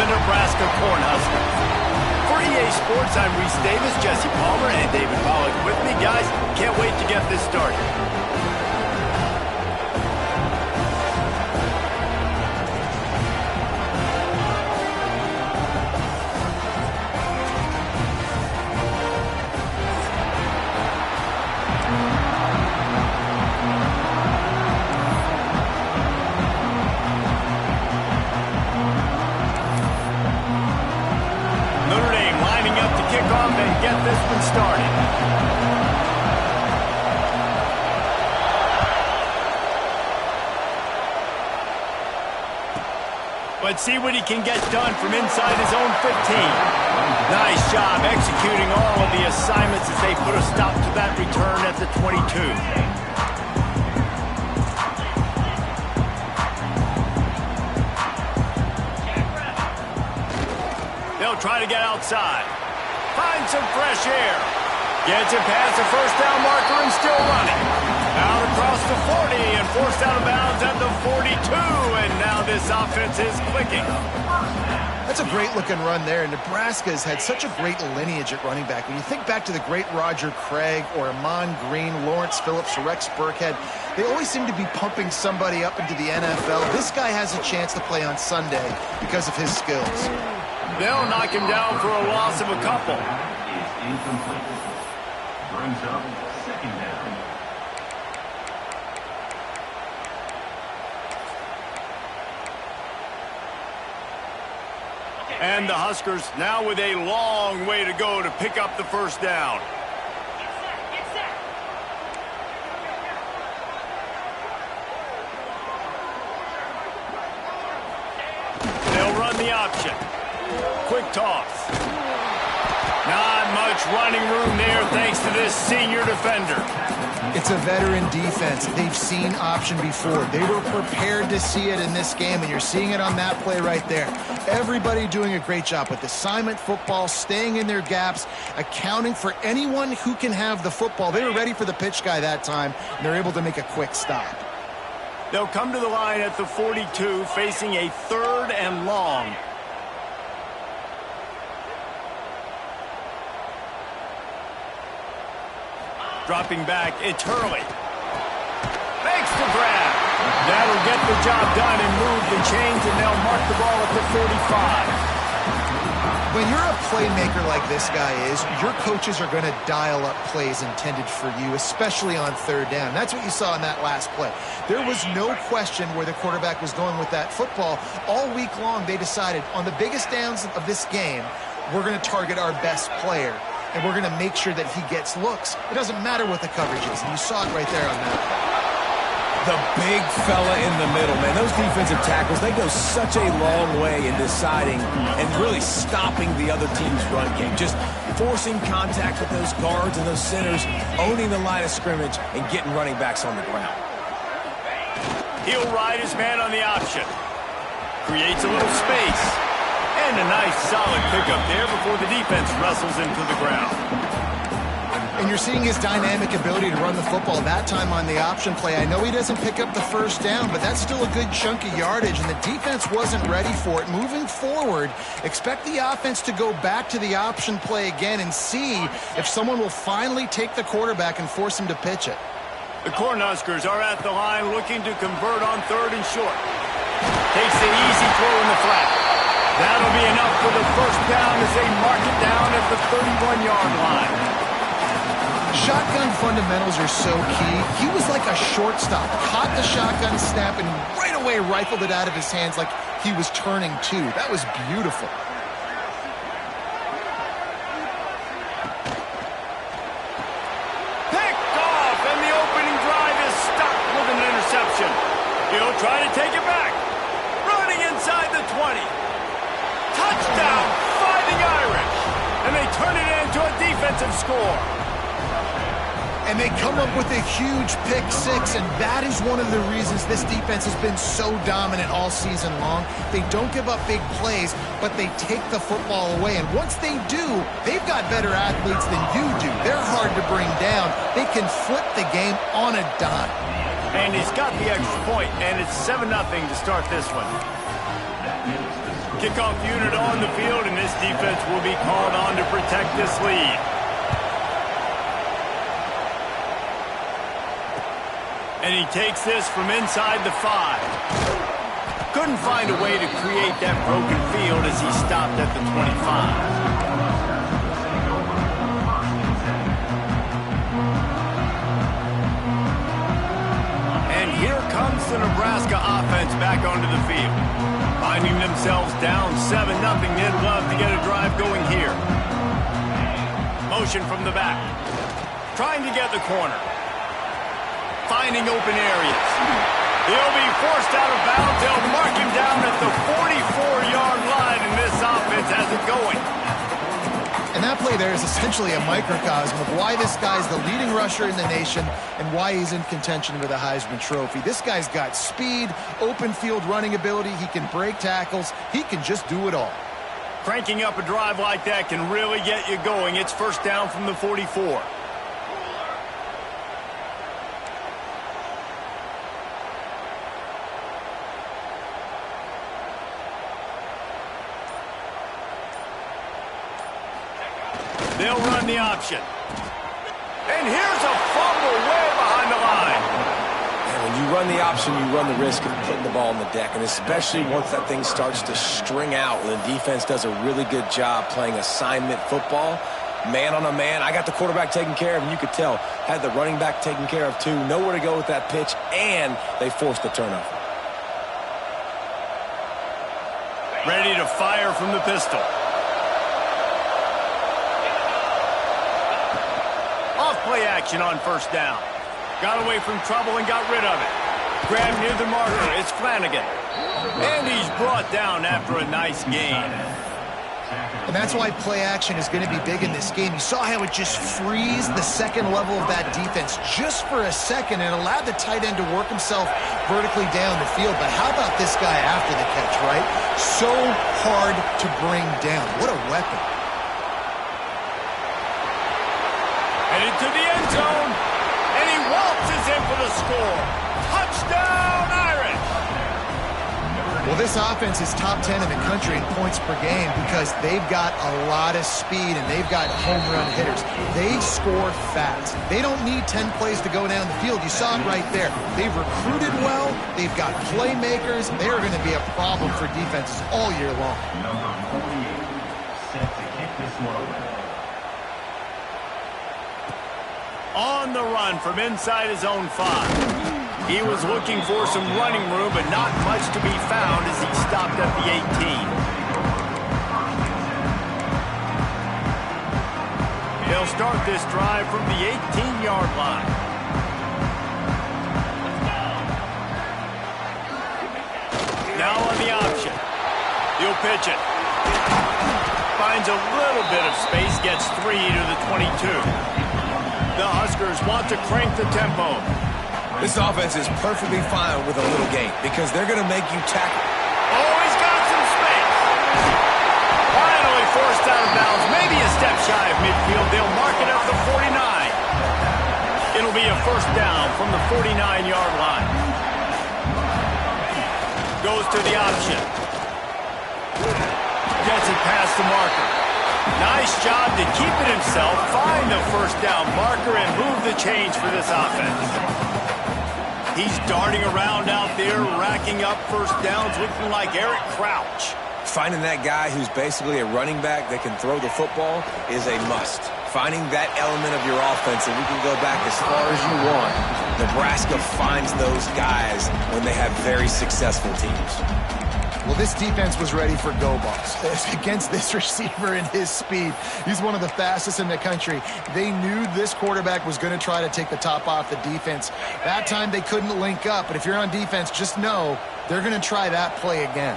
the Nebraska Cornhuskers. For EA Sports, I'm Reese Davis, Jesse Palmer, and David Pollack with me. Guys, can't wait to get this started. And get this one started. Let's see what he can get done from inside his own 15. Nice job executing all of the assignments as they put a stop to that return at the 22. They'll try to get outside. Find some fresh air. Gets it past the first down marker and still running. Out across the 40 and forced out of bounds at the 42. And now this offense is clicking. That's a great-looking run there. Nebraska has had such a great lineage at running back. When you think back to the great Roger Craig or Amon Green, Lawrence Phillips, or Rex Burkhead, they always seem to be pumping somebody up into the NFL. This guy has a chance to play on Sunday because of his skills. They'll knock him down for a loss of a couple. Brings up second down. And the Huskers now with a long way to go to pick up the first down. They'll run the option. Quick toss. Not much running room there thanks to this senior defender. It's a veteran defense. They've seen option before. They were prepared to see it in this game, and you're seeing it on that play right there. Everybody doing a great job with assignment football, staying in their gaps, accounting for anyone who can have the football. They were ready for the pitch guy that time, and they're able to make a quick stop. They'll come to the line at the 42, facing a 3rd and long. Dropping back, it's Hurley. Makes the grab. That'll get the job done and move the chains, and they'll mark the ball at the 45. When you're a playmaker like this guy is, your coaches are going to dial up plays intended for you, especially on 3rd down. That's what you saw in that last play. There was no question where the quarterback was going with that football. All week long, they decided on the biggest downs of this game, we're going to target our best player. And we're going to make sure that he gets looks. It doesn't matter what the coverage is. And you saw it right there on that. The big fella in the middle, man. Those defensive tackles, they go such a long way in deciding and really stopping the other team's run game. Just forcing contact with those guards and those centers, owning the line of scrimmage, and getting running backs on the ground. He'll ride his man on the option. Creates a little space. And a nice solid pickup there before the defense wrestles into the ground. And you're seeing his dynamic ability to run the football that time on the option play. I know he doesn't pick up the first down, but that's still a good chunk of yardage, and the defense wasn't ready for it. Moving forward, expect the offense to go back to the option play again and see if someone will finally take the quarterback and force him to pitch it. The Cornhuskers are at the line looking to convert on 3rd and short. Takes the easy throw in the flat. That'll be enough for the first down as they mark it down at the 31-yard line. Shotgun fundamentals are so key. He was like a shortstop. Caught the shotgun snap and right away rifled it out of his hands like he was turning two. That was beautiful. Picked off, and the opening drive is stopped with an interception. He'll try to take it back. Running inside the 20. Touchdown, Fighting Irish. And they turn it into a defensive score. And they come up with a huge pick six, and that is one of the reasons this defense has been so dominant all season long. They don't give up big plays, but they take the football away. And once they do, they've got better athletes than you do. They're hard to bring down. They can flip the game on a dime. And he's got the extra point, and it's 7-0 to start this one. That is the score. Kickoff unit on the field, and this defense will be called on to protect this lead. And he takes this from inside the 5. Couldn't find a way to create that broken field as he stopped at the 25. Here comes the Nebraska offense back onto the field. Finding themselves down 7-0, they'd love to get a drive going here. Motion from the back. Trying to get the corner. Finding open areas. He'll be forced out of bounds. They'll mark him down at the 44-yard line, and this offense has it going. And that play there is essentially a microcosm of why this guy's the leading rusher in the nation and why he's in contention for the Heisman Trophy. This guy's got speed, open field running ability. He can break tackles. He can just do it all. Cranking up a drive like that can really get you going. It's first down from the 44. They'll run the option. And here's a fumble way behind the line. And when you run the option, you run the risk of putting the ball on the deck, and especially once that thing starts to string out, when the defense does a really good job playing assignment football, man on a man. I got the quarterback taken care of, and you could tell, had the running back taken care of too, nowhere to go with that pitch, and they forced the turnover. Ready to fire from the pistol. Play action on first down. Got away from trouble and got rid of it. Grabbed near the marker. It's Flanagan. And he's brought down after a nice gain. And that's why play action is going to be big in this game. You saw how it just frees the second level of that defense just for a second and allowed the tight end to work himself vertically down the field. But how about this guy after the catch, right? So hard to bring down. What a weapon. Headed to the end zone, and he waltzes in for the score. Touchdown, Irish! Well, this offense is top 10 in the country in points per game because they've got a lot of speed and they've got home run hitters. They score fast. They don't need 10 plays to go down the field. You saw it right there. They've recruited well. They've got playmakers. They are going to be a problem for defenses all year long. Number 48, set to kick this one away. On the run from inside his own 5. He was looking for some running room, but not much to be found as he stopped at the 18. They'll start this drive from the 18-yard line. Now on the option. He'll pitch it. Finds a little bit of space, gets 3 to the 22. The Huskers want to crank the tempo. This offense is perfectly fine with a little gain because they're going to make you tackle. Oh, he's got some space. Finally forced out of bounds. Maybe a step shy of midfield. They'll mark it at the 49. It'll be a first down from the 49-yard line. Goes to the option. Gets it past the marker. Nice job to keep it himself, find the first down marker, and move the chains for this offense. He's darting around out there, racking up first downs, looking like Eric Crouch. Finding that guy who's basically a running back that can throw the football is a must. Finding that element of your offense, and we can go back as far as you want. Nebraska finds those guys when they have very successful teams. Well, this defense was ready for go balls against this receiver and his speed. He's one of the fastest in the country. They knew this quarterback was going to try to take the top off the defense. That time they couldn't link up, but if you're on defense, just know they're going to try that play again.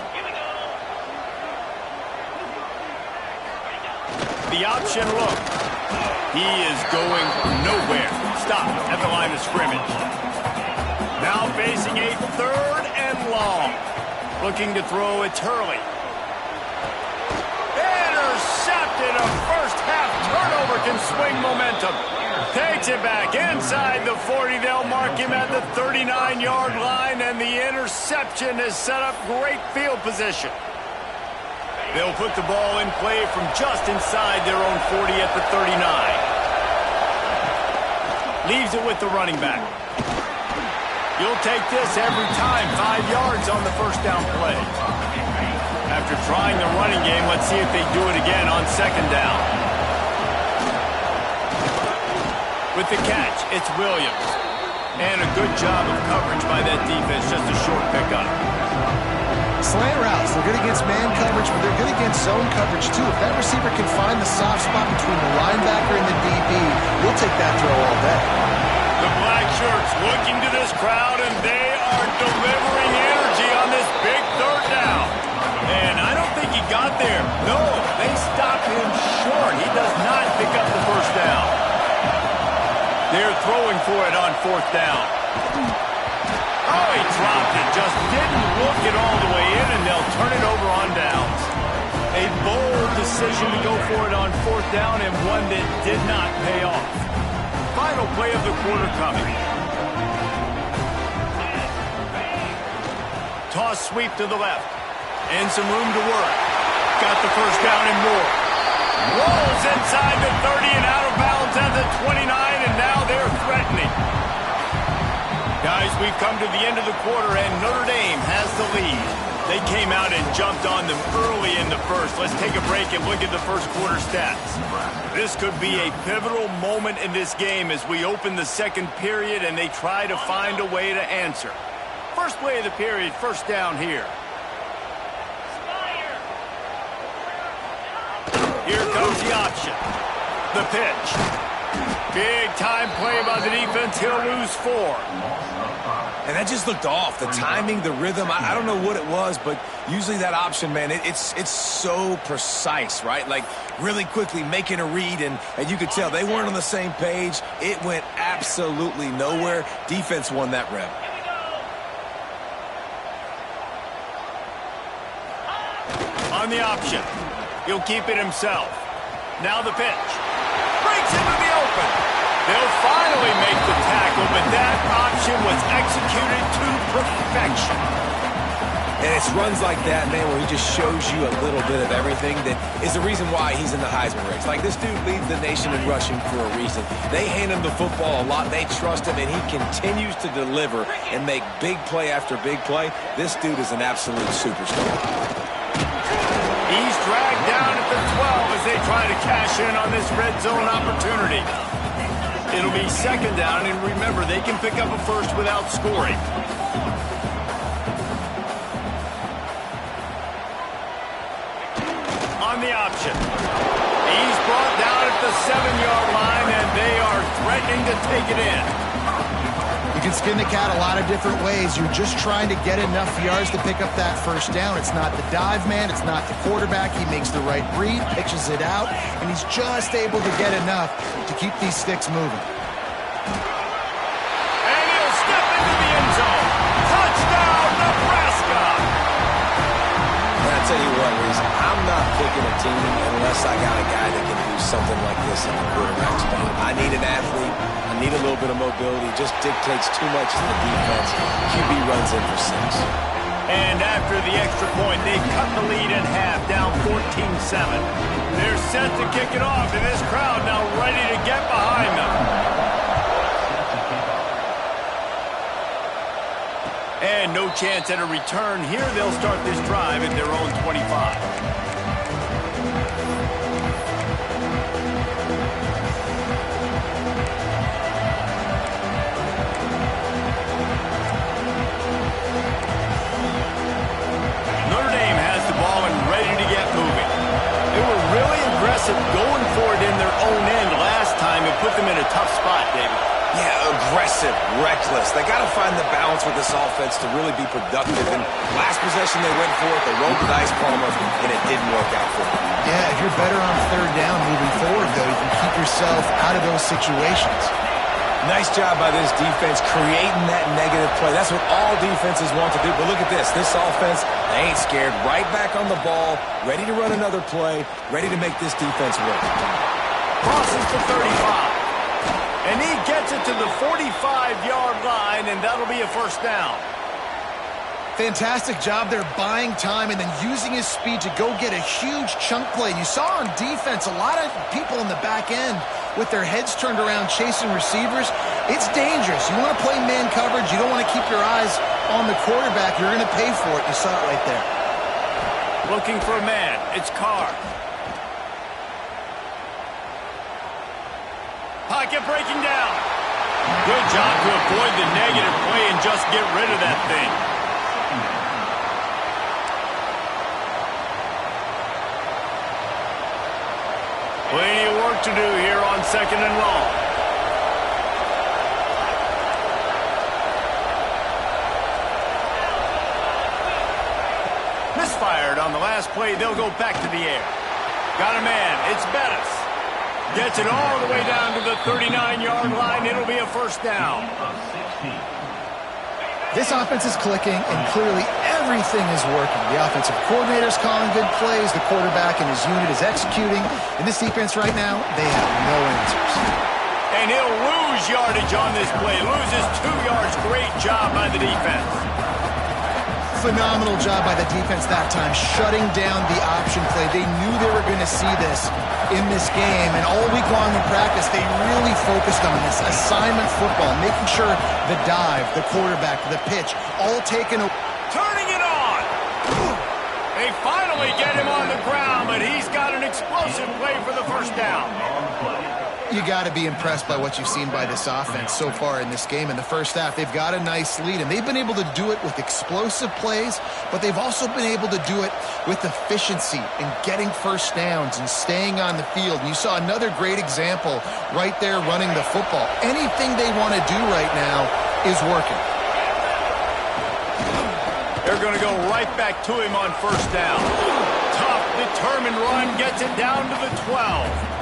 The option look. He is going nowhere. Stop at the line of scrimmage. Now facing a 3rd and long. Looking to throw, it's Hurley. Intercepted. A first half turnover can swing momentum. Takes it back inside the 40. They'll mark him at the 39-yard line, and the interception has set up great field position. They'll put the ball in play from just inside their own 40 at the 39. Leaves it with the running back. You'll take this every time. 5 yards on the first down play. After trying the running game, let's see if they do it again on second down. With the catch, it's Williams. And a good job of coverage by that defense, just a short pickup. Slant routes, they're good against man coverage, but they're good against zone coverage too. If that receiver can find the soft spot between the linebacker and the DB, we'll take that throw all day. The black shirts looking to this crowd, and they are delivering energy on this big third down. And I don't think he got there. No, they stopped him short. He does not pick up the first down. They're throwing for it on fourth down. Oh, he dropped it. Just didn't look it all the way in, and they'll turn it over on downs. A bold decision to go for it on fourth down, and one that did not pay off. Final play of the quarter coming. Toss sweep to the left. And some room to work. Got the first down and more. Rolls inside the 30 and out of bounds at the 29, and now they're threatening. Guys, we've come to the end of the quarter, and Notre Dame has the lead. They came out and jumped on them early in the first. Let's take a break and look at the first quarter stats. This could be a pivotal moment in this game as we open the second period and they try to find a way to answer. First play of the period, first down here. Here comes the option. The pitch. Big time play by the defense. He'll lose 4. And that just looked off. The timing, the rhythm, I don't know what it was, but usually that option, man, it's so precise, right? Like really quickly making a read, and you could tell they weren't on the same page. It went absolutely nowhere. Defense won that rep. On the option. He'll keep it himself. Now the pitch. Breaks into the open. They'll finally make the tackle, but that option was executed to perfection. And it's runs like that, man, where he just shows you a little bit of everything that is the reason why he's in the Heisman race. Like, this dude leads the nation in rushing for a reason. They hand him the football a lot. They trust him, and he continues to deliver and make big play after big play. This dude is an absolute superstar. He's dragged down at the 12 as they try to cash in on this red zone opportunity. It'll be second down, and remember, they can pick up a first without scoring. On the option. He's brought down at the 7-yard line, and they are threatening to take it in. You can skin the cat a lot of different ways. You're just trying to get enough yards to pick up that first down. It's not the dive man. It's not the quarterback. He makes the right read, pitches it out, and he's just able to get enough to keep these sticks moving. And he'll step into the end zone. Touchdown, Nebraska! And I tell you what, Reese, I'm not picking a team unless I got a guy that can do something like this in the quarterback spot. I need an athlete. I need a little bit of mobility. It just dictates too much to the defense. QB runs in for 6. And after the extra point, they cut the lead in half, down 14-7. They're set to kick it off, and this crowd now ready to get behind them. And no chance at a return here. They'll start this drive at their own 25. Going for it in their own end last time and put them in a tough spot, David. Yeah, aggressive, reckless. They got to find the balance with this offense to really be productive. And last possession they went for it, they rolled the dice, Palmer, and it didn't work out for them. Yeah, if you're better on third down moving forward, though, you can keep yourself out of those situations. Nice job by this defense creating that negative play. That's what all defenses want to do. But look at this. This offense, they ain't scared. Right back on the ball, ready to run another play, ready to make this defense work. Crosses to 35. And he gets it to the 45-yard line, and that'll be a first down. Fantastic job there buying time and then using his speed to go get a huge chunk play. And you saw on defense a lot of people in the back end with their heads turned around chasing receivers. It's dangerous. You want to play man coverage. You don't want to keep your eyes on the quarterback. You're going to pay for it. You saw it right there. Looking for a man. It's Carr. Pocket breaking down. Good job to avoid the negative play and just get rid of that thing. Plenty of work to do here on 2nd and long. Misfired on the last play. They'll go back to the air. Got a man. It's Bettis. Gets it all the way down to the 39-yard line. It'll be a first down. This offense is clicking, and clearly everything is working. The offensive coordinator's calling good plays. The quarterback and his unit is executing. In this defense right now, they have no answers. And he'll lose yardage on this play. Loses 2 yards. Great job by the defense. Phenomenal job by the defense that time, shutting down the option play. They knew they were going to see this in this game, and all week long in practice, they really focused on this assignment football, making sure the dive, the quarterback, the pitch, all taken. Turning it on. They finally get him on the ground, but he's got an explosive play for the first down. You got to be impressed by what you've seen by this offense so far in this game. In the first half, they've got a nice lead, and they've been able to do it with explosive plays, but they've also been able to do it with efficiency and getting first downs and staying on the field. And you saw another great example right there running the football. Anything they want to do right now is working. They're going to go right back to him on first down. Tough, determined run, gets it down to the 12.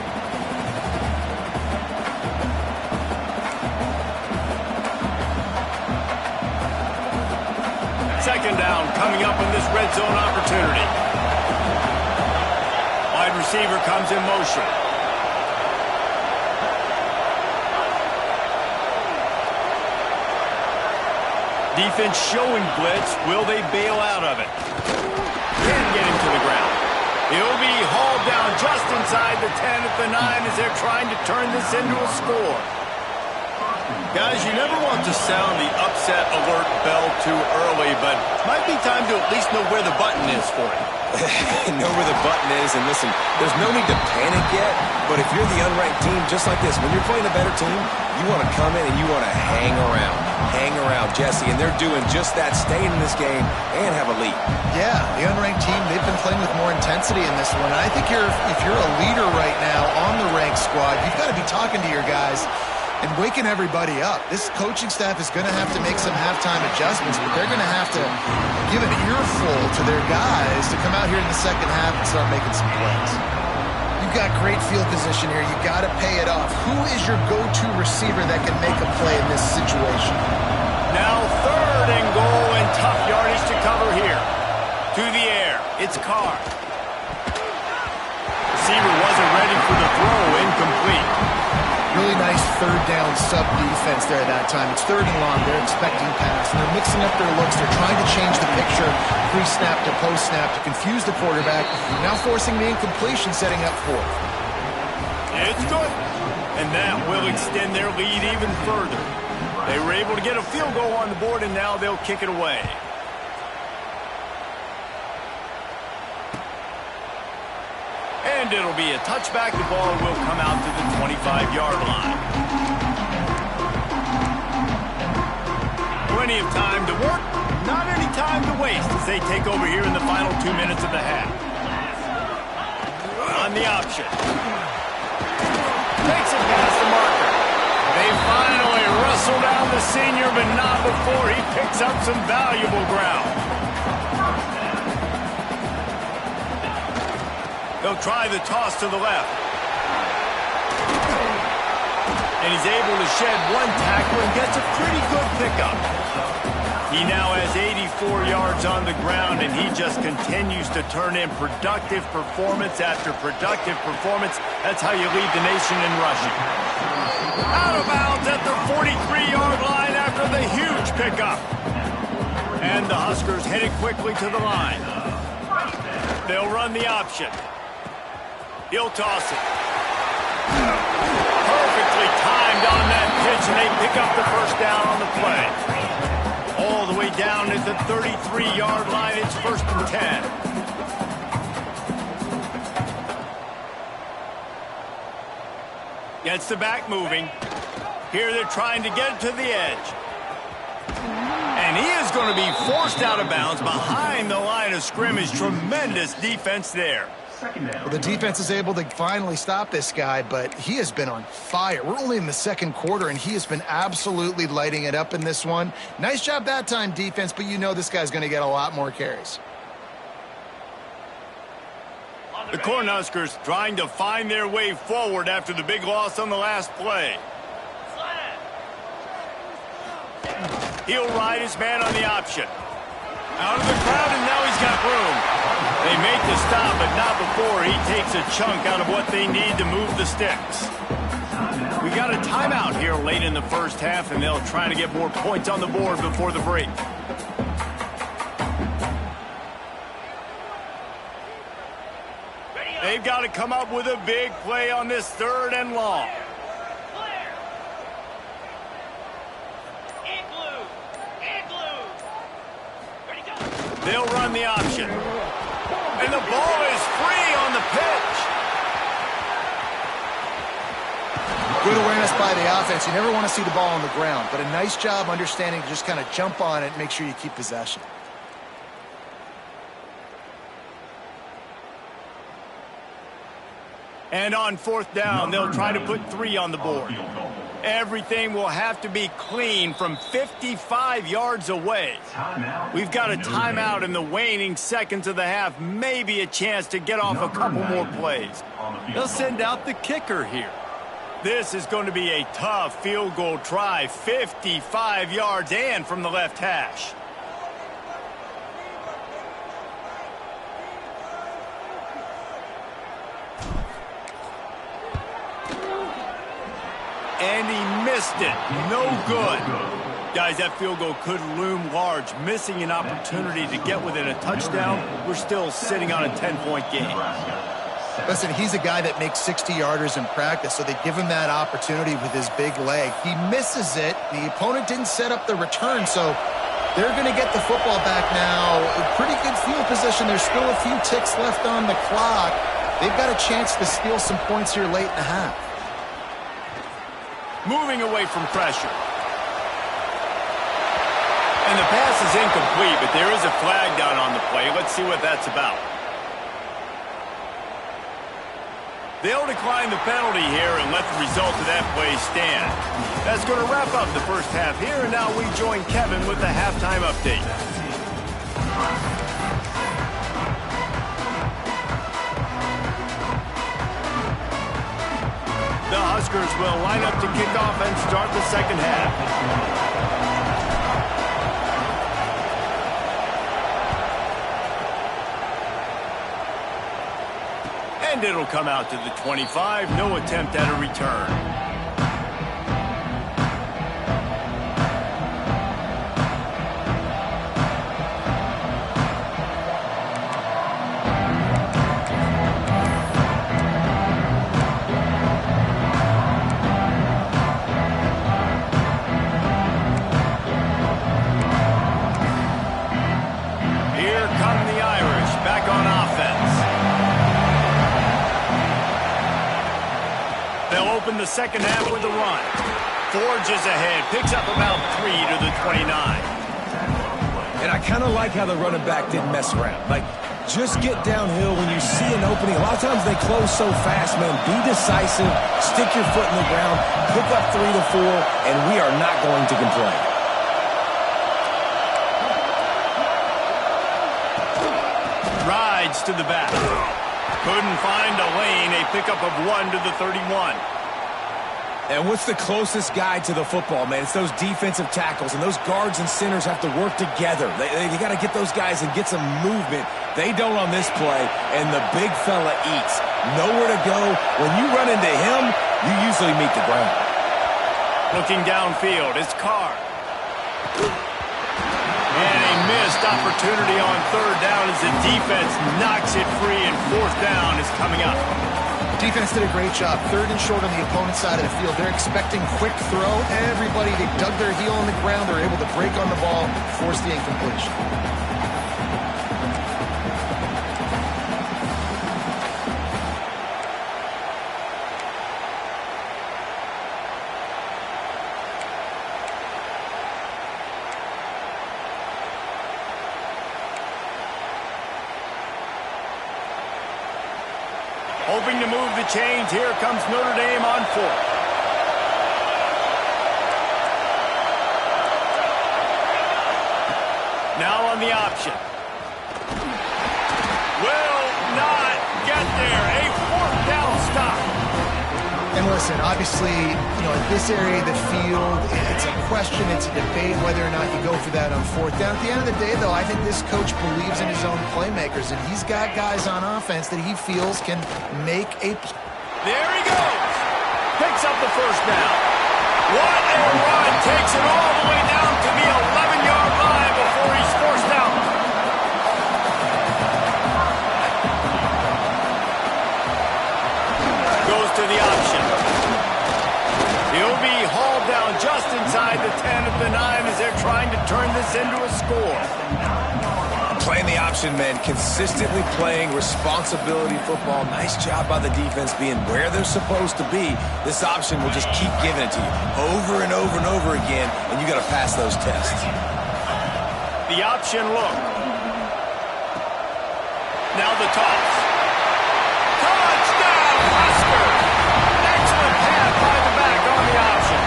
Second down coming up in this red zone opportunity. Wide receiver comes in motion. Defense showing blitz. Will they bail out of it? Can't get him to the ground. He'll be hauled down just inside the 10 at the 9 as they're trying to turn this into a score. Guys, you never want to sound the upset alert bell too early, but it might be time to at least know where the button is for it. Know where the button is, and listen, there's no need to panic yet, but if you're the unranked team, just like this, when you're playing a better team, you want to come in and you want to hang around. Hang around, Jesse, and they're doing just that, staying in this game and have a lead. Yeah, the unranked team, they've been playing with more intensity in this one, and I think if you're a leader right now on the ranked squad, you've got to be talking to your guys and waking everybody up. This coaching staff is going to have to make some halftime adjustments, but they're going to have to give an earful to their guys to come out here in the second half and start making some plays. You've got great field position here. You've got to pay it off. Who is your go-to receiver that can make a play in this situation? Now 3rd and goal and tough yardage to cover here. To the air. It's Carr. Receiver wasn't ready for the throw. Incomplete. Really nice third down sub defense there that time. It's 3rd and long. They're expecting pass, and they're mixing up their looks. They're trying to change the picture pre-snap to post-snap to confuse the quarterback, now forcing the incompletion, setting up 4th. It's good. And that will extend their lead even further. They were able to get a field goal on the board, and now they'll kick it away. And it'll be a touchback. The ball will come out to the 25-yard line. Plenty of time to work, not any time to waste as they take over here in the final 2 minutes of the half. On the option. Takes it past the marker. They finally wrestle down the senior, but not before he picks up some valuable ground. They'll try the toss to the left. And he's able to shed one tackle and gets a pretty good pickup. He now has 84 yards on the ground, and he just continues to turn in productive performance after productive performance. That's how you lead the nation in rushing. Out of bounds at the 43-yard line after the huge pickup. And the Huskers headed quickly to the line. They'll run the option. He'll toss it. Perfectly timed on that pitch, and they pick up the first down on the play. All the way down at the 33-yard line, it's 1st and 10. Gets the back moving. Here they're trying to get it to the edge. And he is going to be forced out of bounds behind the line of scrimmage. Tremendous defense there. Well, the defense is able to finally stop this guy, but he has been on fire. We're only in the 2nd quarter, and he has been absolutely lighting it up in this one. Nice job that time, defense, but you know this guy's going to get a lot more carries. The Cornhuskers trying to find their way forward after the big loss on the last play. He'll ride his man on the option. Out of the crowd, and now he's got room. They make the stop, but not before he takes a chunk out of what they need to move the sticks. We got a timeout here late in the first half, and they'll try to get more points on the board before the break. They've got to come up with a big play on this 3rd and long. They'll run the option. And the ball is free on the pitch. Good awareness by the offense. You never want to see the ball on the ground, but a nice job understanding to just kind of jump on it and make sure you keep possession. And on 4th down, they'll try to put 3 on the board. Everything will have to be clean from 55 yards away. We've got a timeout in the waning seconds of the half. Maybe a chance to get off a couple more plays. They'll send out the kicker here. This is going to be a tough field goal try. 55 yards and from the left hash. And he missed it. No good. Guys, that field goal could loom large. Missing an opportunity to get within a touchdown. We're still sitting on a 10-point game. Listen, he's a guy that makes 60-yarders in practice, so they give him that opportunity with his big leg. He misses it. The opponent didn't set up the return, so they're going to get the football back now. A pretty good field position. There's still a few ticks left on the clock. They've got a chance to steal some points here late in the half. Moving away from pressure. And the pass is incomplete, but there is a flag down on the play. Let's see what that's about. They'll decline the penalty here and let the result of that play stand. That's going to wrap up the first half here, and now we join Kevin with the halftime update. The Huskers will line up to kick off and start the second half. And it'll come out to the 25. No attempt at a return. Open the second half with a run. Forges ahead, picks up about 3 to the 29. And I kind of like how the running back didn't mess around. Like, just get downhill when you see an opening. A lot of times they close so fast, man. Be decisive, stick your foot in the ground, pick up 3 to 4, and we are not going to complain. Rides to the back. Couldn't find a lane. A pickup of 1 to the 31. And what's the closest guy to the football, man? It's those defensive tackles, and those guards and centers have to work together. They got to get those guys and get some movement. They don't on this play, and the big fella eats. Nowhere to go. When you run into him, you usually meet the ground. Looking downfield, it's Carr. And a opportunity on third down as the defense knocks it free, and fourth down is coming up. Defense did a great job. Third and short on the opponent's side of the field. They're expecting quick throw. Everybody, they dug their heel on the ground. They're able to break on the ball, force the incompletion. Hoping to move the chains. Here comes Notre Dame on fourth. Now on the option. Will not get there. A fourth down stop. And listen, obviously, in this area of the field, it's a question, it's a debate whether or not you go for that on fourth down. At the end of the day, though, I think this coach believes in his own playmakers, and he's got guys on offense that he feels can make a play. There he goes. Picks up the first down. What a run. Takes it all the way down to the 11-yard line before he's forced out. Goes to the option. He'll be hauled down just inside the 10 of the 9 as they're trying to turn this into a score. Playing the option, man, consistently playing responsibility football. Nice job by the defense being where they're supposed to be. This option will just keep giving it to you over and over and over again, and you got to pass those tests. The option look. Now the toss. Touchdown, Husker! Excellent pass by the back on the option.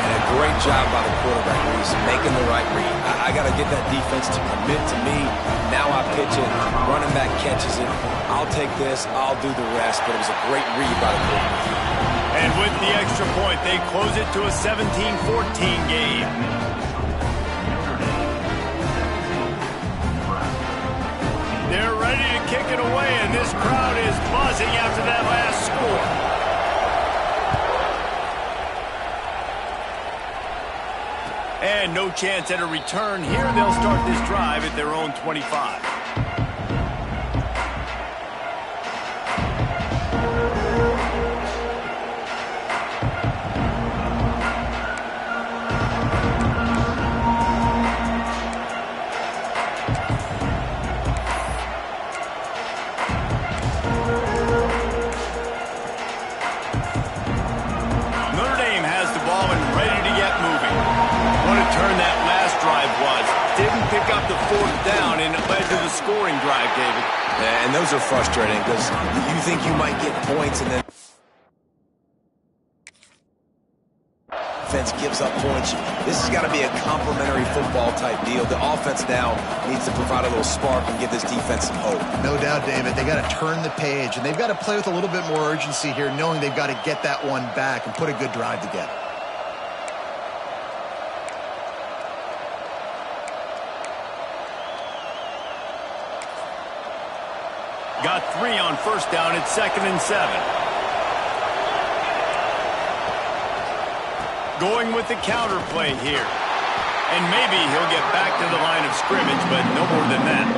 And a great job by the quarterback, Reese, making the right read. I got to get that defense to commit to me. Now I pitch it. Running back catches it. I'll take this. I'll do the rest. But it was a great read by the quarterback. And with the extra point, they close it to a 17-14 game. They're ready to kick it away, and this crowd is buzzing after that last score. And no chance at a return here. They'll start this drive at their own 25. Up the fourth down, and it led to the scoring drive, David. Yeah, and those are frustrating because you think you might get points, and then defense gives up points. This has got to be a complementary football type deal. The offense now needs to provide a little spark and give this defense some hope. No doubt, David. They got to turn the page, and they've got to play with a little bit more urgency here, knowing they've got to get that one back and put a good drive together. Got 3 on first down. It's 2nd and 7. Going with the counter play here. And maybe he'll get back to the line of scrimmage, but no more than that.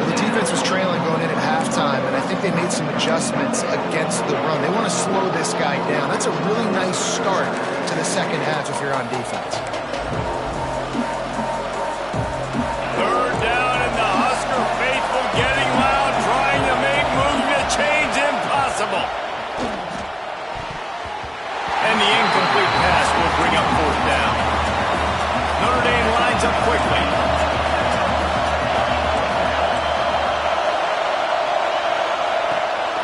Well, the defense was trailing going in at halftime, and I think they made some adjustments against the run. They want to slow this guy down. That's a really nice start to the second half if you're on defense. Third down, and the Husker faithful getting loud, trying to make moves to change impossible. And the incomplete pass will bring up fourth down. Notre Dame lines up quickly.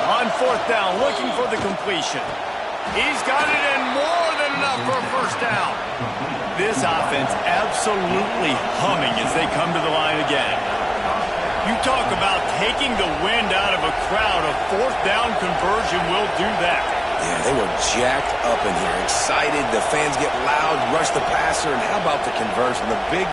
On fourth down, looking for the completion. He's got it, and more than enough for a first down. This offense absolutely humming as they come to the line again. You talk about taking the wind out of a crowd. A fourth down conversion will do that. Yeah, they were jacked up in here, excited. The fans get loud, rush the passer, and how about the conversion? The big...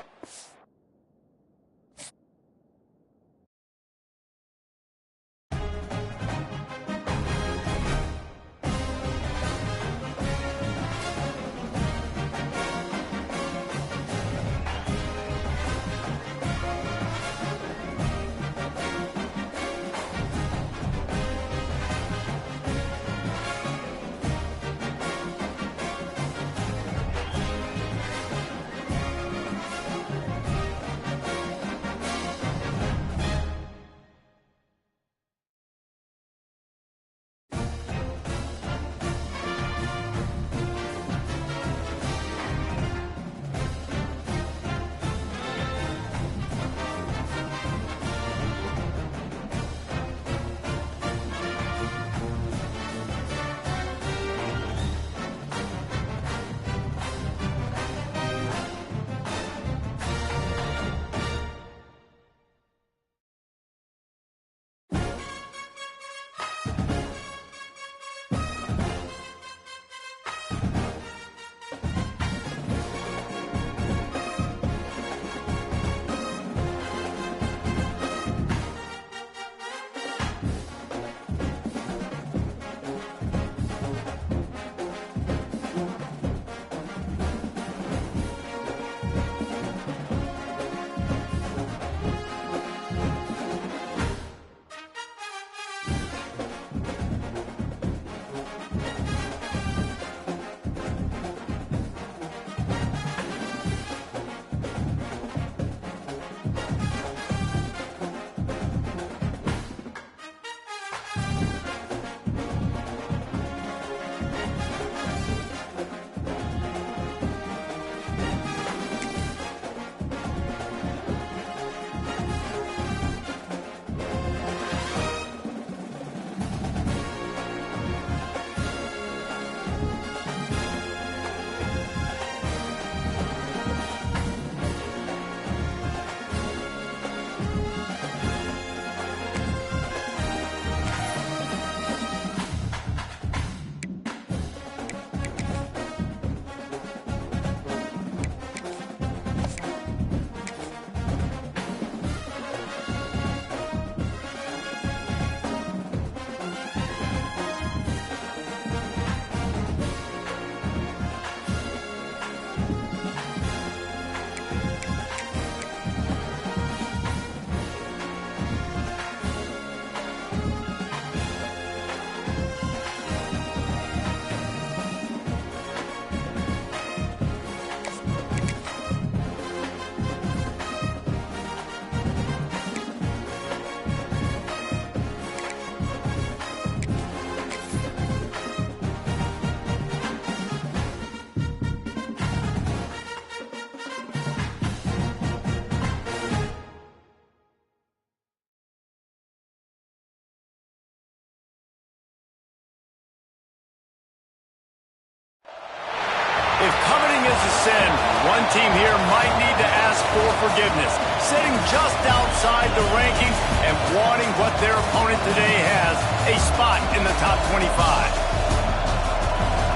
is a sin, one team here might need to ask for forgiveness, sitting just outside the rankings and wanting what their opponent today has, a spot in the top 25.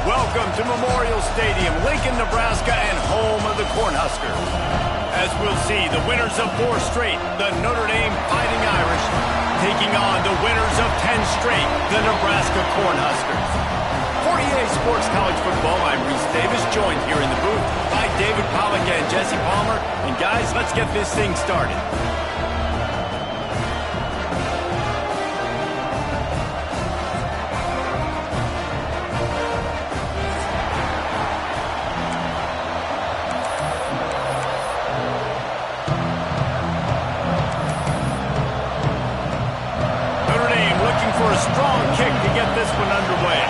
Welcome to Memorial Stadium, Lincoln, Nebraska, and home of the Cornhuskers. As we'll see, the winners of 4 straight, the Notre Dame Fighting Irish, taking on the winners of 10 straight, the Nebraska Cornhuskers. For EA Sports College Football, I'm Reese Davis, joined here in the booth by David Pollack and Jesse Palmer. And guys, let's get this thing started. Notre Dame looking for a strong kick to get this one underway.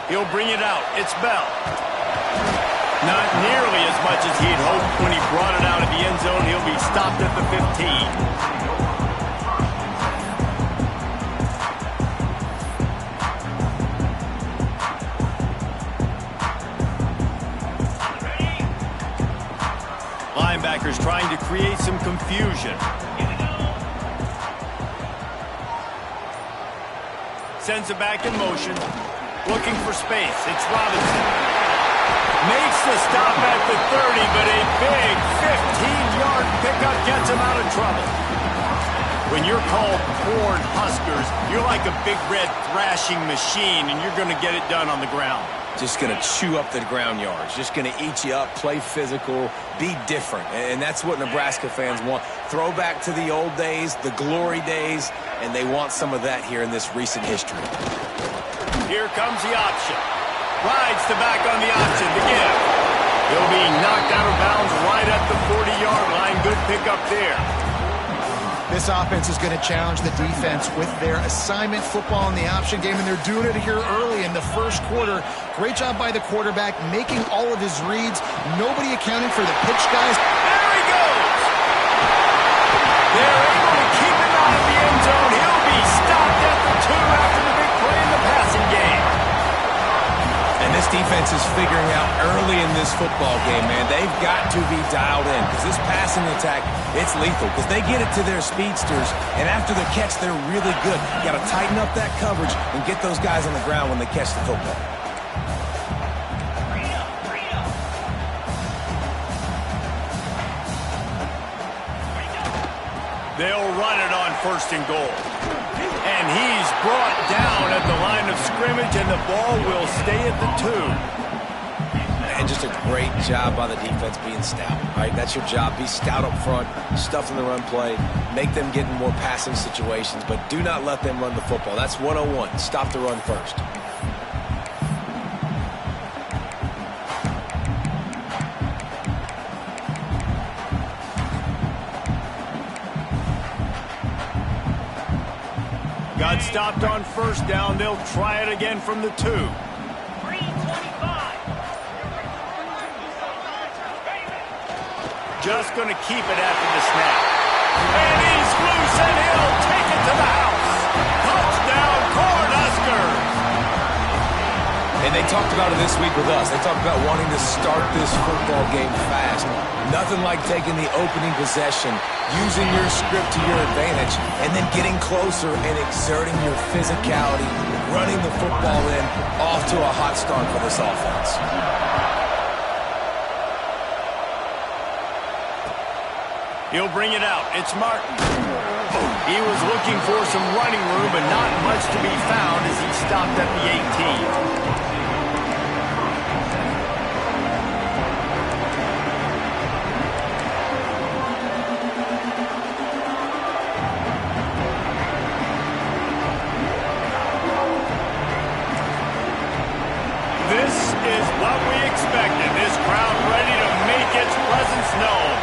He'll bring it out. It's Bell. Not nearly as much as he'd hoped when he brought it out of the end zone. He'll be stopped at the 15. Linebackers trying to create some confusion. Sends it back in motion. Looking for space. It's Robinson. Makes the stop at the 30, but a big 15-yard pickup gets him out of trouble. When you're called Corn Huskers, you're like a big red thrashing machine, and you're going to get it done on the ground. Just going to chew up the ground yards. Just going to eat you up, play physical, be different. And that's what Nebraska fans want. Throwback to the old days, the glory days, and they want some of that here in this recent history. Here comes the option. Rides the back on the option to give. He'll be knocked out of bounds right at the 40-yard line. Good pickup there. This offense is going to challenge the defense with their assignment football in the option game, and they're doing it here early in the first quarter. Great job by the quarterback, making all of his reads. Nobody accounting for the pitch guys. There he goes! They're able to keep him out of the end zone. He'll be stopped at the 2 after the big play in the passing game. And this defense is figuring out early in this football game, man. They've got to be dialed in because this passing attack, it's lethal because they get it to their speedsters, and after the catch, they're really good. You got to tighten up that coverage and get those guys on the ground when they catch the football. They'll run it on 1st and goal. And he's brought down at the line of scrimmage, and the ball will stay at the 2. And just a great job by the defense being stout. All right, that's your job. Be stout up front, stuff in the run play, make them get in more passing situations, but do not let them run the football. That's 101. Stop the run first. Got stopped on 1st down. They'll try it again from the 2. Just going to keep it after the snap. And he's loose, and he'll take it to the house. Touchdown, Cornhuskers! And they talked about it this week with us. They talked about wanting to start this football game fast. Nothing like taking the opening possession, using your script to your advantage, and then getting closer and exerting your physicality, running the football in, off to a hot start for this offense. He'll bring it out. It's Martin. He was looking for some running room, but not much to be found as he stopped at the 18. This is what we expected. This crowd ready to make its presence known.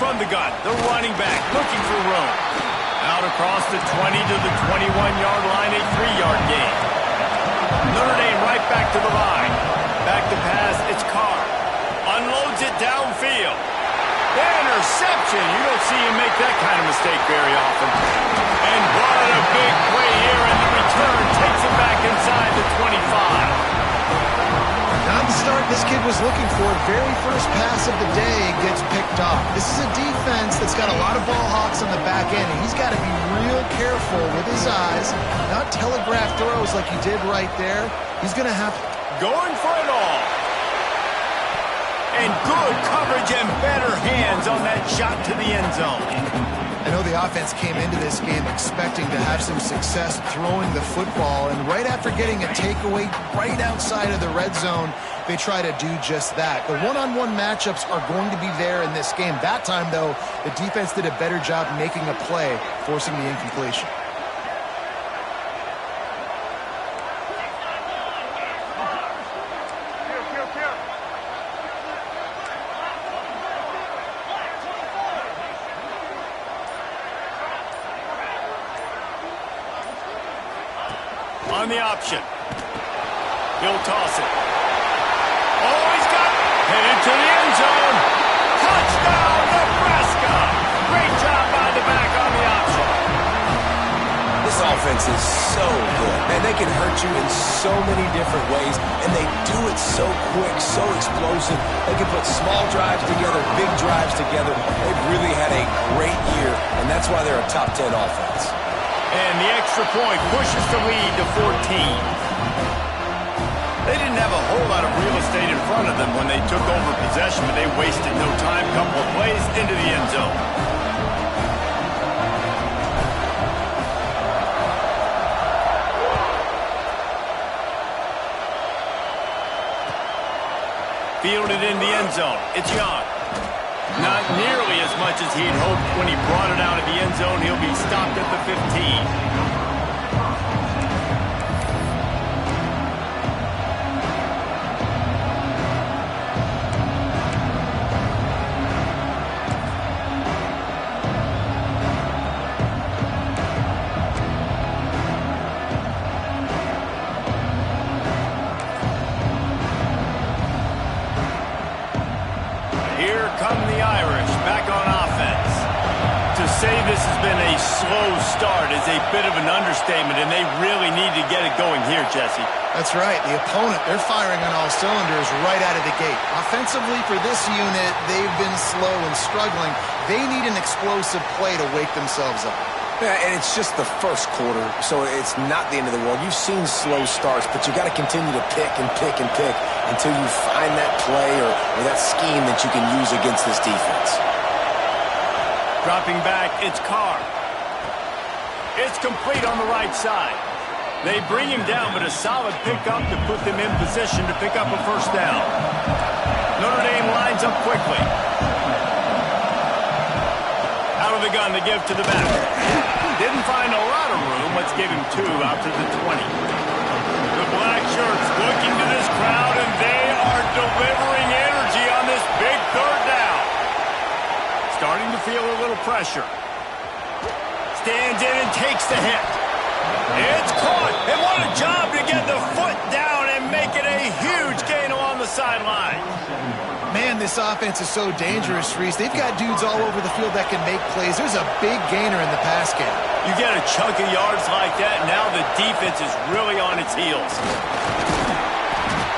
From the gun, the running back looking for room. Out across the 20 to the 21-yard line, a 3-yard gain. Notre Dame right back to the line. Back to pass, it's Carr. Unloads it downfield. Interception. You don't see him make that kind of mistake very often. And what a big play here, and the return takes it back inside the 25. Not the start this kid was looking for. Very first pass of the day gets picked off. This is a defense that's got a lot of ball hawks on the back end, and he's got to be real careful with his eyes, not telegraph throws like he did right there. He's going to have going for it all. And good coverage and better hands on that shot to the end zone. I know the offense came into this game expecting to have some success throwing the football, and right after getting a takeaway right outside of the red zone, they try to do just that. The one-on-one matchups are going to be there in this game. That time, though, the defense did a better job making a play, forcing the incompletion. On the option. He'll toss it. Oh, he's got it. Headed to the end zone. Touchdown, Nebraska. Great job by the back on the option. This offense is so good. Man, they can hurt you in so many different ways, and they do it so quick, so explosive. They can put small drives together, big drives together. They've really had a great year, and that's why they're a top 10 offense. And the extra point pushes the lead to 14. They didn't have a whole lot of real estate in front of them when they took over possession, but they wasted no time. Couple of plays into the end zone. Fielded in the end zone. It's Young. Not nearly as much as he'd hoped when he brought it out of the end zone. He'll be stopped at the 15. Here come the Irish back on offense. To say this has been a slow start is a bit of an understatement, and they really need to get it going here, Jesse. That's right. The opponent, they're firing on all cylinders right out of the gate. Offensively for this unit, they've been slow and struggling. They need an explosive play to wake themselves up. Yeah, and it's just the first quarter, so it's not the end of the world. You've seen slow starts, but you got to continue to pick and pick and pick until you find that play or that scheme that you can use against this defense. Dropping back, it's Carr. It's complete on the right side. They bring him down, but a solid pickup to put them in position to pick up a first down. Notre Dame lines up quickly. Out of the gun, they give to the back. Didn't find a lot of room. Let's give him 2 out to the 20. The black shirts looking to this crowd, and they are delivering energy on this big third down. Starting to feel a little pressure. Stands in and takes the hit. It's caught, and what a job to get the foot down and make it a huge gain along the sideline. Man, this offense is so dangerous, Reese. They've got dudes all over the field that can make plays. There's a big gainer in the pass game. You get a chunk of yards like that, now the defense is really on its heels.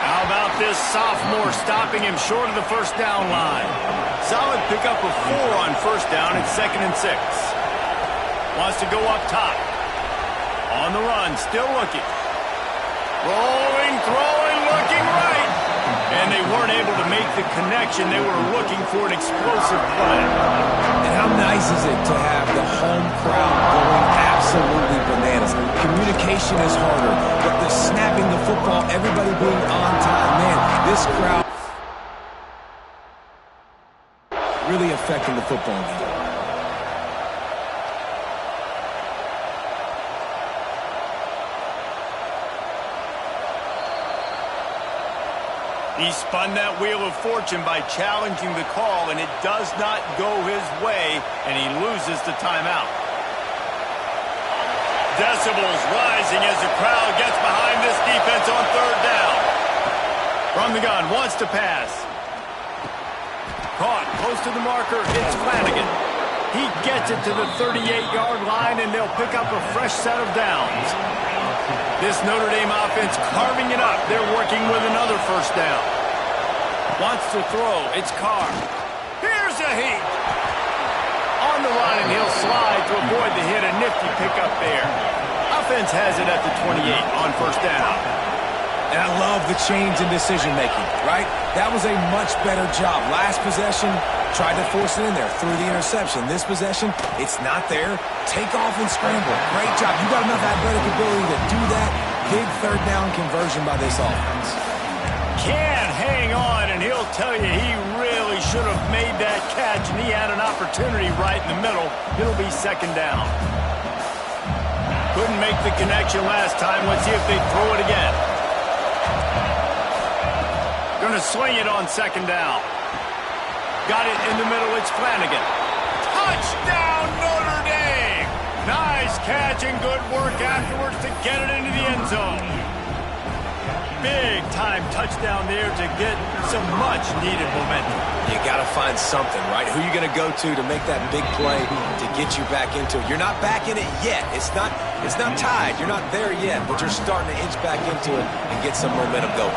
How about this sophomore stopping him short of the first down line? Solid pickup of 4 on first down at 2nd and 6. Wants to go up top. On the run, still looking. Rolling, throwing, looking right. And they weren't able to make the connection. They were looking for an explosive play. And how nice is it to have the home crowd going absolutely bananas? Communication is harder, but the snapping the football, everybody being on time, man, this crowd really affecting the football game. He spun that wheel of fortune by challenging the call, and it does not go his way, and he loses the timeout. Decibels rising as the crowd gets behind this defense on third down. From the gun, wants to pass. Caught, close to the marker. It's Flanagan. He gets it to the 38-yard line, and they'll pick up a fresh set of downs. This Notre Dame offense carving it up. They're working with another first down. Wants to throw. It's Carr. Here's a heat. On the run, and he'll slide to avoid the hit. A nifty pickup there. Offense has it at the 28 on first down. And I love the change in decision-making, right? That was a much better job. Last possession, tried to force it in there through the interception. This possession, it's not there. Take off and scramble. Great job. You got enough athletic ability to do that. Big third down conversion by this offense. Can't hang on, and he'll tell you he really should have made that catch, and he had an opportunity right in the middle. It'll be second down. Couldn't make the connection last time. Let's see if they throw it again. Going to swing it on second down. Got it in the middle. It's Flanagan. Touchdown, Notre Dame! Nice catch and good work afterwards to get it into the end zone. Big-time touchdown there to get some much-needed momentum. You got to find something, right? Who are you going to go to make that big play to get you back into it? You're not back in it yet. It's not tied. You're not there yet, but you're starting to inch back into it and get some momentum going.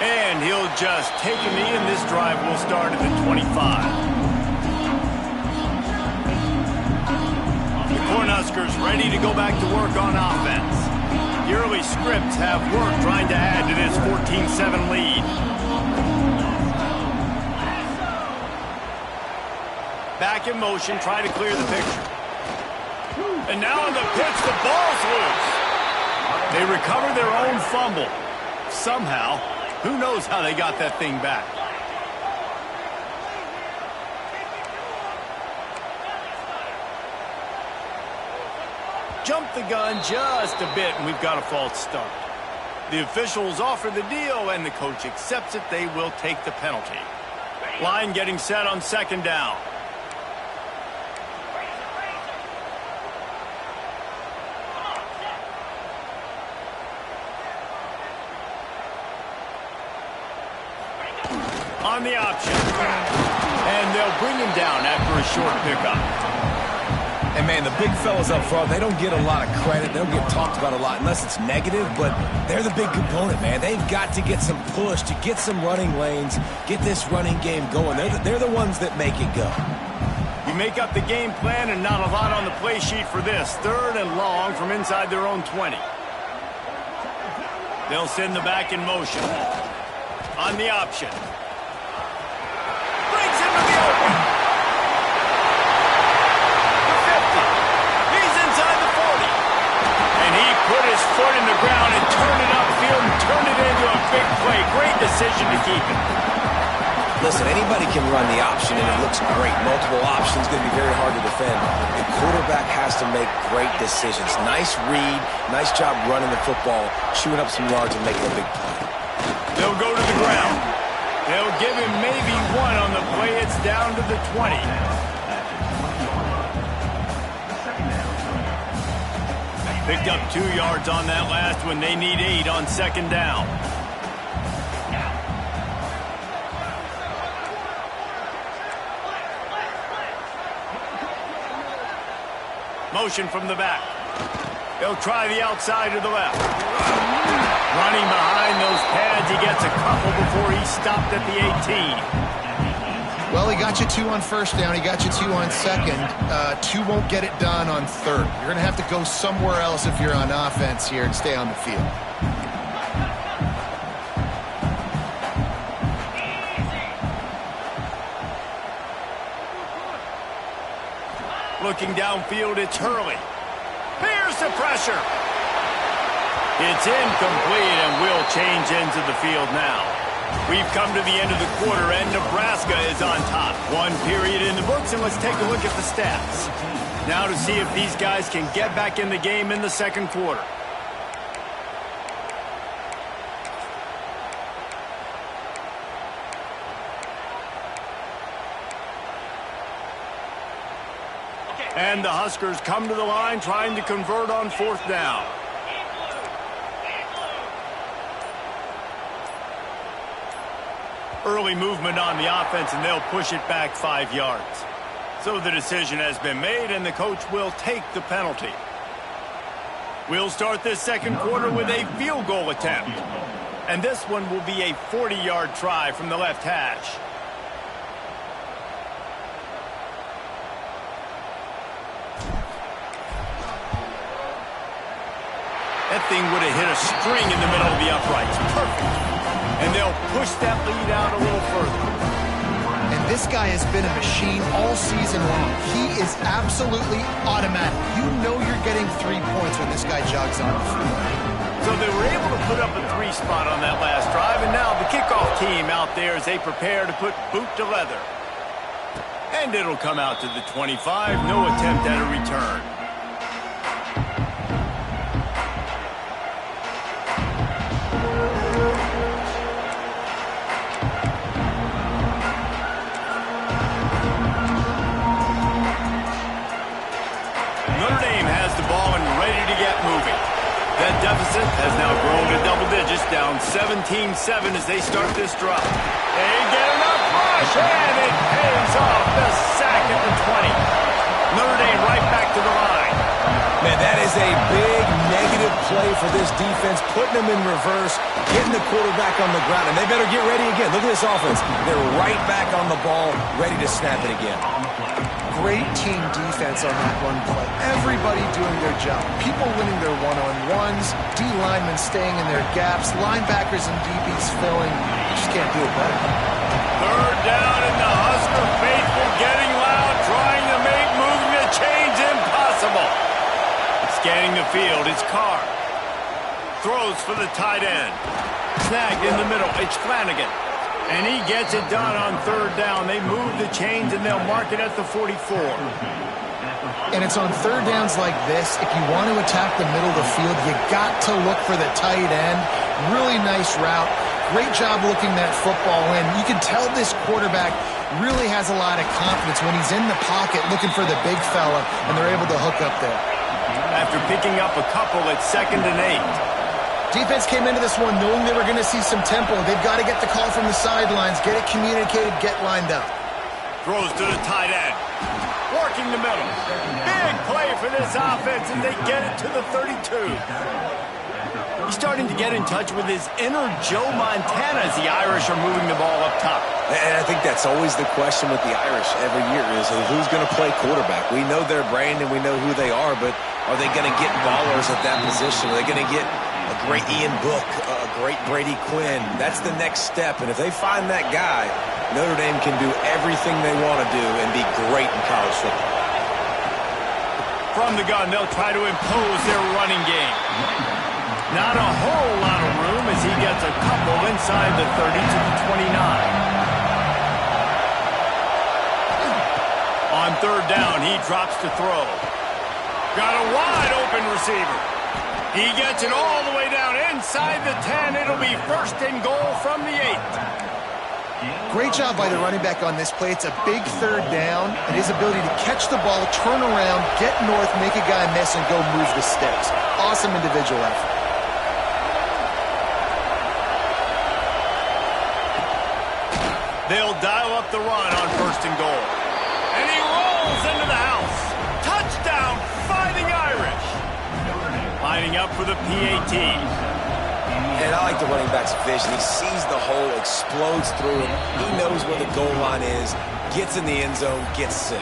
And he'll just take him in. This drive will start at the 25. The Cornhuskers ready to go back to work on offense. The early scripts have worked trying to add to this 14-7 lead. Back in motion, try to clear the picture. And now on the pitch, the ball's loose. They recover their own fumble. Somehow. Who knows how they got that thing back? Jumped the gun just a bit, and we've got a false start. The officials offer the deal, and the coach accepts it. They will take the penalty. Line getting set on second down. On the option. And they'll bring him down after a short pickup. And, man, the big fellas up front, they don't get a lot of credit. They don't get talked about a lot unless it's negative, but they're the big component, man. They've got to get some push, to get some running lanes, get this running game going. They're the ones that make it go. You make up the game plan and not a lot on the play sheet for this. Third and long from inside their own 20. They'll send the back in motion. On the option. Put his foot in the ground and turned it upfield and turned it into a big play. Great decision to keep it. Listen, anybody can run the option, and it looks great. Multiple options, going to be very hard to defend. The quarterback has to make great decisions. Nice read, nice job running the football, chewing up some yards and making a big play. They'll go to the ground. They'll give him maybe one on the play. It's down to the 20. Picked up 2 yards on that last one. They need 8 on second down. Motion from the back. They'll try the outside to the left. Running behind those pads, he gets a couple before he stopped at the 18. Well, he got you 2 on first down. He got you 2 on second. 2 won't get it done on third. You're going to have to go somewhere else if you're on offense here and stay on the field. Looking downfield, it's Hurley. Here's the pressure. It's incomplete, and will change ends of the field now. We've come to the end of the quarter, and Nebraska is on top. 1 period in the books, and let's take a look at the stats. Now to see if these guys can get back in the game in the second quarter. And the Huskers come to the line trying to convert on fourth down. Early movement on the offense, and they'll push it back 5 yards. So the decision has been made, and the coach will take the penalty. We'll start this second quarter with a field goal attempt. And this one will be a 40-yard try from the left hash. That thing would have hit a string in the middle of the uprights. Perfect. And they'll push that lead out a little further. And this guy has been a machine all season long. He is absolutely automatic. You know you're getting 3 points when this guy jogs on the field. So they were able to put up a 3 spot on that last drive, and now the kickoff team out there as they prepare to put boot to leather. And it'll come out to the 25. No attempt at a return. That deficit has now grown to double digits, down 17-7 as they start this drive. They get enough rush, and it pays off. The sack at the 20. Notre Dame right back to the line. Man, that is a big negative play for this defense, putting them in reverse, getting the quarterback on the ground, and they better get ready again. Look at this offense. They're right back on the ball, ready to snap it again. Great team defense on that run play. Everybody doing their job. People winning their one-on-ones, D linemen staying in their gaps, linebackers and DBs filling. You just can't do it better. Third down, and the Husker faithful getting loud, trying to make moving the chains impossible. Scanning the field, it's Carr. Throws for the tight end. Snagged in the middle, it's Flanagan. And he gets it done on third down. They move the chains, and they'll mark it at the 44. And it's on third downs like this. If you want to attack the middle of the field, you got to look for the tight end. Really nice route. Great job looking that football in. You can tell this quarterback really has a lot of confidence when he's in the pocket looking for the big fella, and they're able to hook up there. After picking up a couple at 2nd and 8. Defense came into this one knowing they were going to see some tempo. They've got to get the call from the sidelines, get it communicated, get lined up. Throws to the tight end. Working the middle. Big play for this offense, and they get it to the 32. He's starting to get in touch with his inner Joe Montana as the Irish are moving the ball up top. And I think that's always the question with the Irish every year is who's going to play quarterback. We know their brand and we know who they are, but are they going to get ballers at that position? Are they going to get a great Ian Book, a great Brady Quinn? That's the next step, and if they find that guy, Notre Dame can do everything they want to do and be great in college football. From the gun, they'll try to impose their running game. Not a whole lot of room as he gets a couple inside the 30 to the 29. On third down, he drops to throw. Got a wide open receiver. He gets it all the way down inside the 10. It'll be 1st and goal from the 8. Great job by the running back on this play. It's a big third down, and his ability to catch the ball, turn around, get north, make a guy miss, and go move the sticks. Awesome individual effort. They'll dial up the run on 1st and goal. And he rolls into the house. Touchdown, Fighting Irish. Lining up for the PAT. And I like the running back's vision. He sees the hole, explodes through it. He knows where the goal line is, gets in the end zone, gets 6.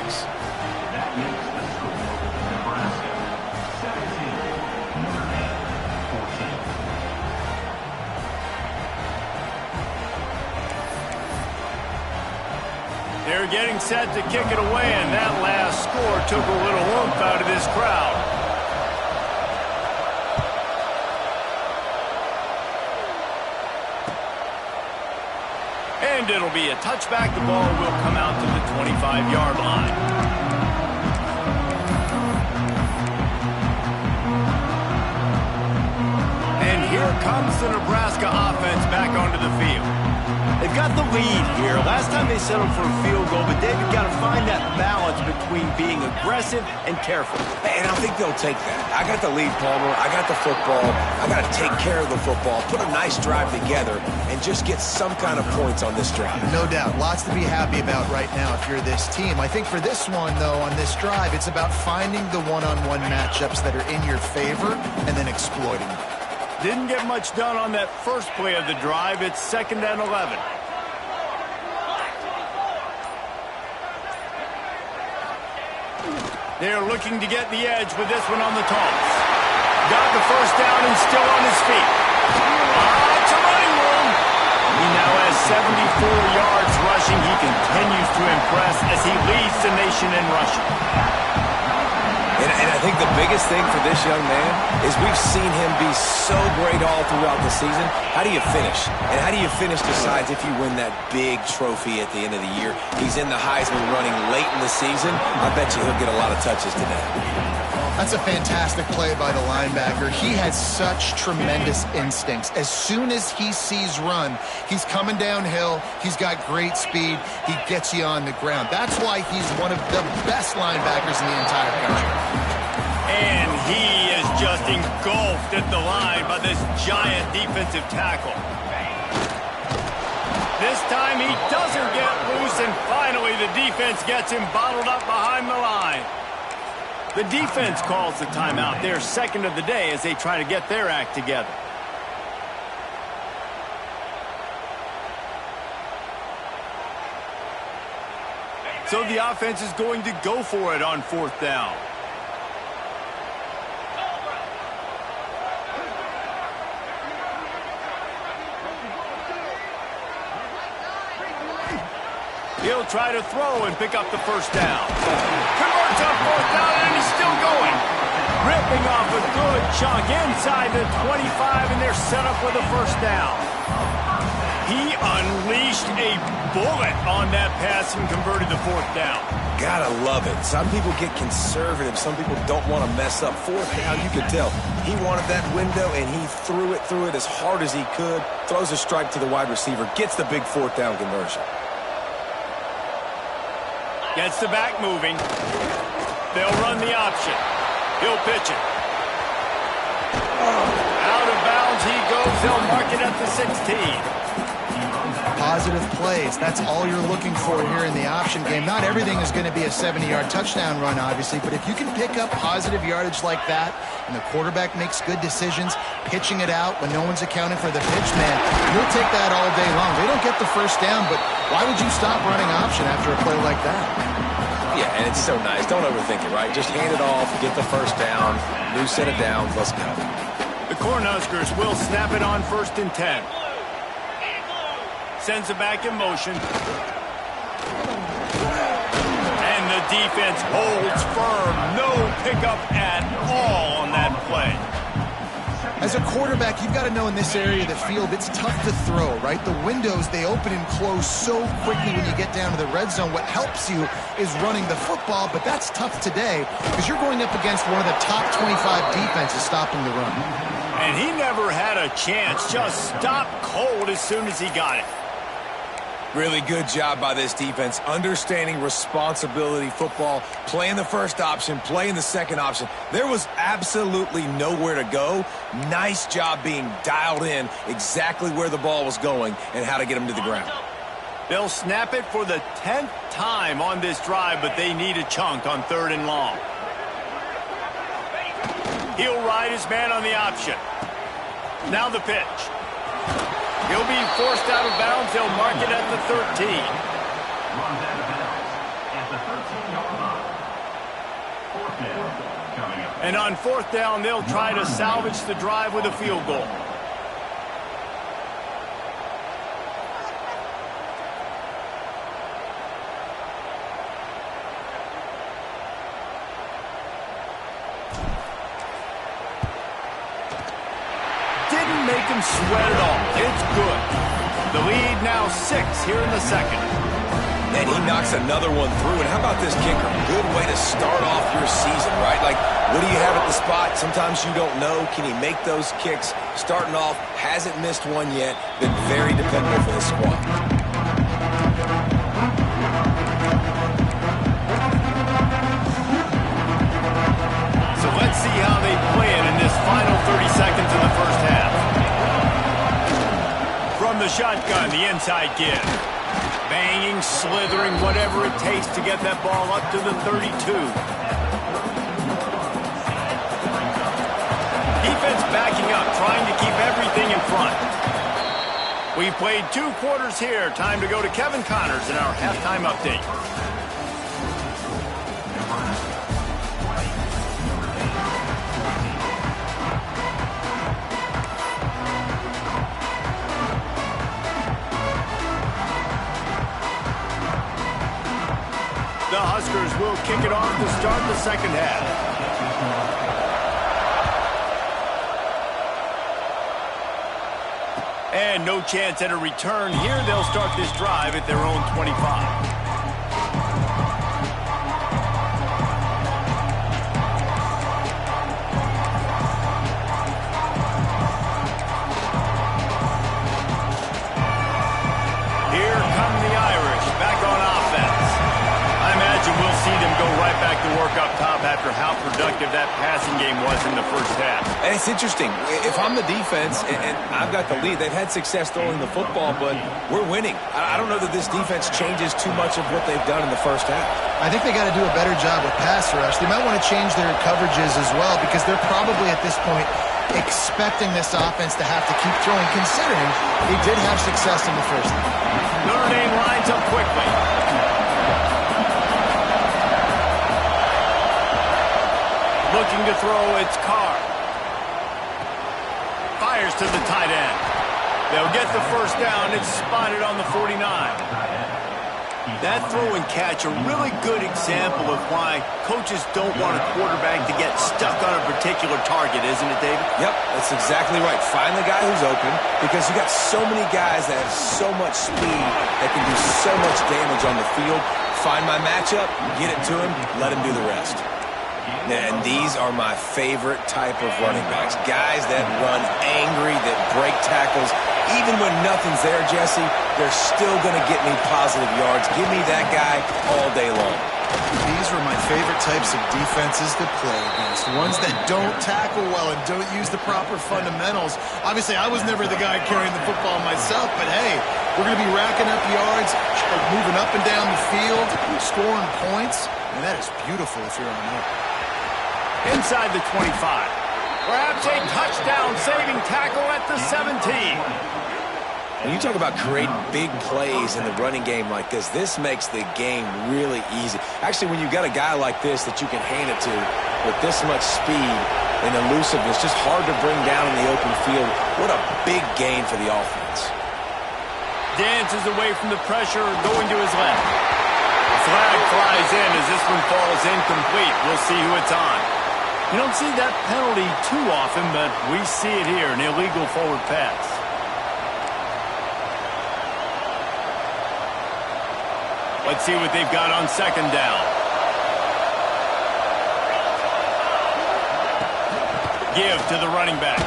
That makes the score Nebraska 17, Notre Dame 14. They're getting set to kick it away, and that last score took a little oomph out of this crowd. And it'll be a touchback. The ball will come out to the 25-yard line. And here here comes the Nebraska offense back onto the field. They've got the lead here. Last time they settled for a field goal, but David got to find that balance between being aggressive and careful. And I think they'll take that. I got the lead, Palmer. I got the football. I got to take care of the football, put a nice drive together, and just get some kind of points on this drive. No doubt. Lots to be happy about right now if you're this team. I think for this one, though, on this drive, it's about finding the one-on-one matchups that are in your favor and then exploiting them. Didn't get much done on that first play of the drive. It's 2nd and 11. They're looking to get the edge with this one on the toss. Got the first down and still on his feet. It's a running room. He now has 74 yards rushing. He continues to impress as he leads the nation in rushing. And I think the biggest thing for this young man is we've seen him be so great all throughout the season. How do you finish? And how do you finish decides if you win that big trophy at the end of the year. He's in the Heisman running late in the season. I bet you he'll get a lot of touches today. That's a fantastic play by the linebacker. He has such tremendous instincts. As soon as he sees run, he's coming downhill. He's got great speed. He gets you on the ground. That's why he's one of the best linebackers in the entire country. And he is just engulfed at the line by this giant defensive tackle. This time he doesn't get loose, and finally the defense gets him bottled up behind the line. The defense calls the timeout. They're second of the day as they try to get their act together. So the offense is going to go for it on 4th down. He'll try to throw and pick up the first down. Converts on 4th down, and he's still going. Ripping off a good chunk inside the 25, and they're set up with a first down. He unleashed a bullet on that pass and converted the 4th down. Gotta love it. Some people get conservative. Some people don't want to mess up. 4th down, you could tell. He wanted that window, and he threw it as hard as he could. Throws a strike to the wide receiver. Gets the big 4th down conversion. Gets the back moving. They'll run the option. He'll pitch it. Out of bounds he goes. They'll mark it at the 16. Positive plays. That's all you're looking for here in the option game. Not everything is going to be a 70-yard touchdown run, obviously, but if you can pick up positive yardage like that and the quarterback makes good decisions, pitching it out when no one's accounting for the pitch, man, you'll take that all day long. They don't get the first down, but why would you stop running option after a play like that? Yeah, and it's so nice. Don't overthink it, right? Just hand it off, get the first down, new set of downs, let's go. The Cornhuskers will snap it on 1st and 10. Sends it back in motion. And the defense holds firm. No pickup at all on that play. As a quarterback, you've got to know in this area of the field, it's tough to throw, right? The windows, they open and close so quickly when you get down to the red zone. What helps you is running the football, but that's tough today because you're going up against one of the top 25 defenses stopping the run. And he never had a chance. Just stopped cold as soon as he got it. Really good job by this defense, understanding responsibility football, playing the first option, playing the second option. There was absolutely nowhere to go. Nice job being dialed in exactly where the ball was going and how to get him to the ground. They'll snap it for the 10th time on this drive, but they need a chunk on 3rd and long. He'll ride his man on the option. Now the pitch. He'll be forced out of bounds. They'll mark it at the 13. Runs out of bounds at the 13-yard line. 4th down coming up. And on 4th down, they'll try to salvage the drive with a field goal. Didn't make him sweat at all. It's good. The lead now 6 here in the 2nd. And he knocks another one through. And how about this kicker? Good way to start off your season, right? Like, what do you have at the spot? Sometimes you don't know. Can he make those kicks? Starting off, hasn't missed one yet. Been very dependable for the squad. So let's see how they play it in this final 30 seconds of the first half. From the shotgun, the inside give. Banging, slithering, whatever it takes to get that ball up to the 32. Defense backing up, trying to keep everything in front. We played 2 quarters here. Time to go to Kevin Connors in our halftime update. The Huskers will kick it off to start the second half. And no chance at a return here. They'll start this drive at their own 25. Up top after how productive that passing game was in the first half. And it's interesting. If I'm the defense and I've got the lead, they've had success throwing the football, but we're winning. I don't know that this defense changes too much of what they've done in the first half. I think they got to do a better job with pass rush. They might want to change their coverages as well because they're probably at this point expecting this offense to have to keep throwing, considering they did have success in the first half. Notre Dame lines up quickly. Looking to throw, it's Carr. Fires to the tight end. They'll get the first down. It's spotted on the 49. That throw and catch, a really good example of why coaches don't want a quarterback to get stuck on a particular target, isn't it, David? Yep, that's exactly right. Find the guy who's open because you got so many guys that have so much speed that can do so much damage on the field. Find my matchup, get it to him, let him do the rest. And these are my favorite type of running backs. Guys that run angry, that break tackles. Even when nothing's there, Jesse, they're still going to get me positive yards. Give me that guy all day long. These were my favorite types of defenses to play against. Ones that don't tackle well and don't use the proper fundamentals. Obviously, I was never the guy carrying the football myself, but hey, we're going to be racking up yards, moving up and down the field, scoring points, and that is beautiful if you're on there. Inside the 25. Perhaps a touchdown-saving tackle at the 17. When you talk about creating big plays in the running game like this makes the game really easy. Actually, when you've got a guy like this that you can hand it to with this much speed and elusiveness, just hard to bring down in the open field. What a big gain for the offense. Dances away from the pressure, going to his left. Flag flies in as this one falls incomplete. We'll see who it's on. You don't see that penalty too often, but we see it here, an illegal forward pass. Let's see what they've got on second down. Give to the running back.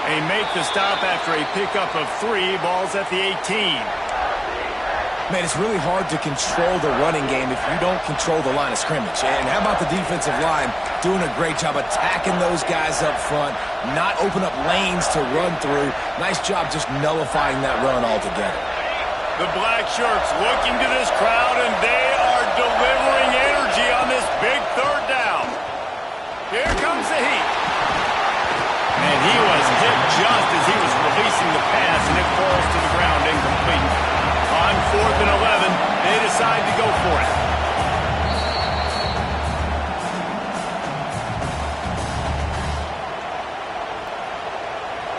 They make the stop after a pickup of 3 balls at the 18. Man, it's really hard to control the running game if you don't control the line of scrimmage. And how about the defensive line doing a great job attacking those guys up front, not open up lanes to run through. Nice job just nullifying that run altogether. The black shirts looking to this crowd, and they are delivering energy on this big third down. Here comes the heat. And he was hit just as he was releasing the pass, and it falls to the ground incomplete. On 4th and 11, they decide to go for it.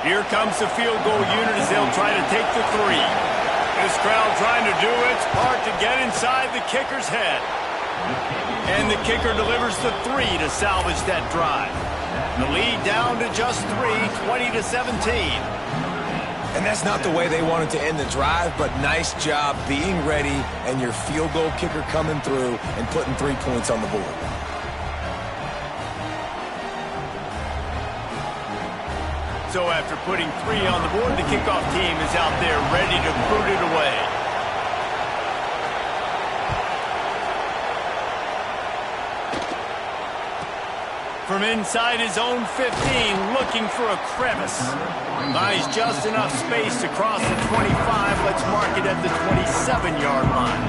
Here comes the field goal unit as they'll try to take the 3. This crowd trying to do its part to get inside the kicker's head. And the kicker delivers the 3 to salvage that drive. The lead down to just 3, 20-17. And that's not the way they wanted to end the drive, but nice job being ready and your field goal kicker coming through and putting 3 points on the board. So after putting 3 on the board, the kickoff team is out there ready to boot it away. From inside his own 15, looking for a crevice. Buys just enough space to cross the 25. Let's mark it at the 27-yard line.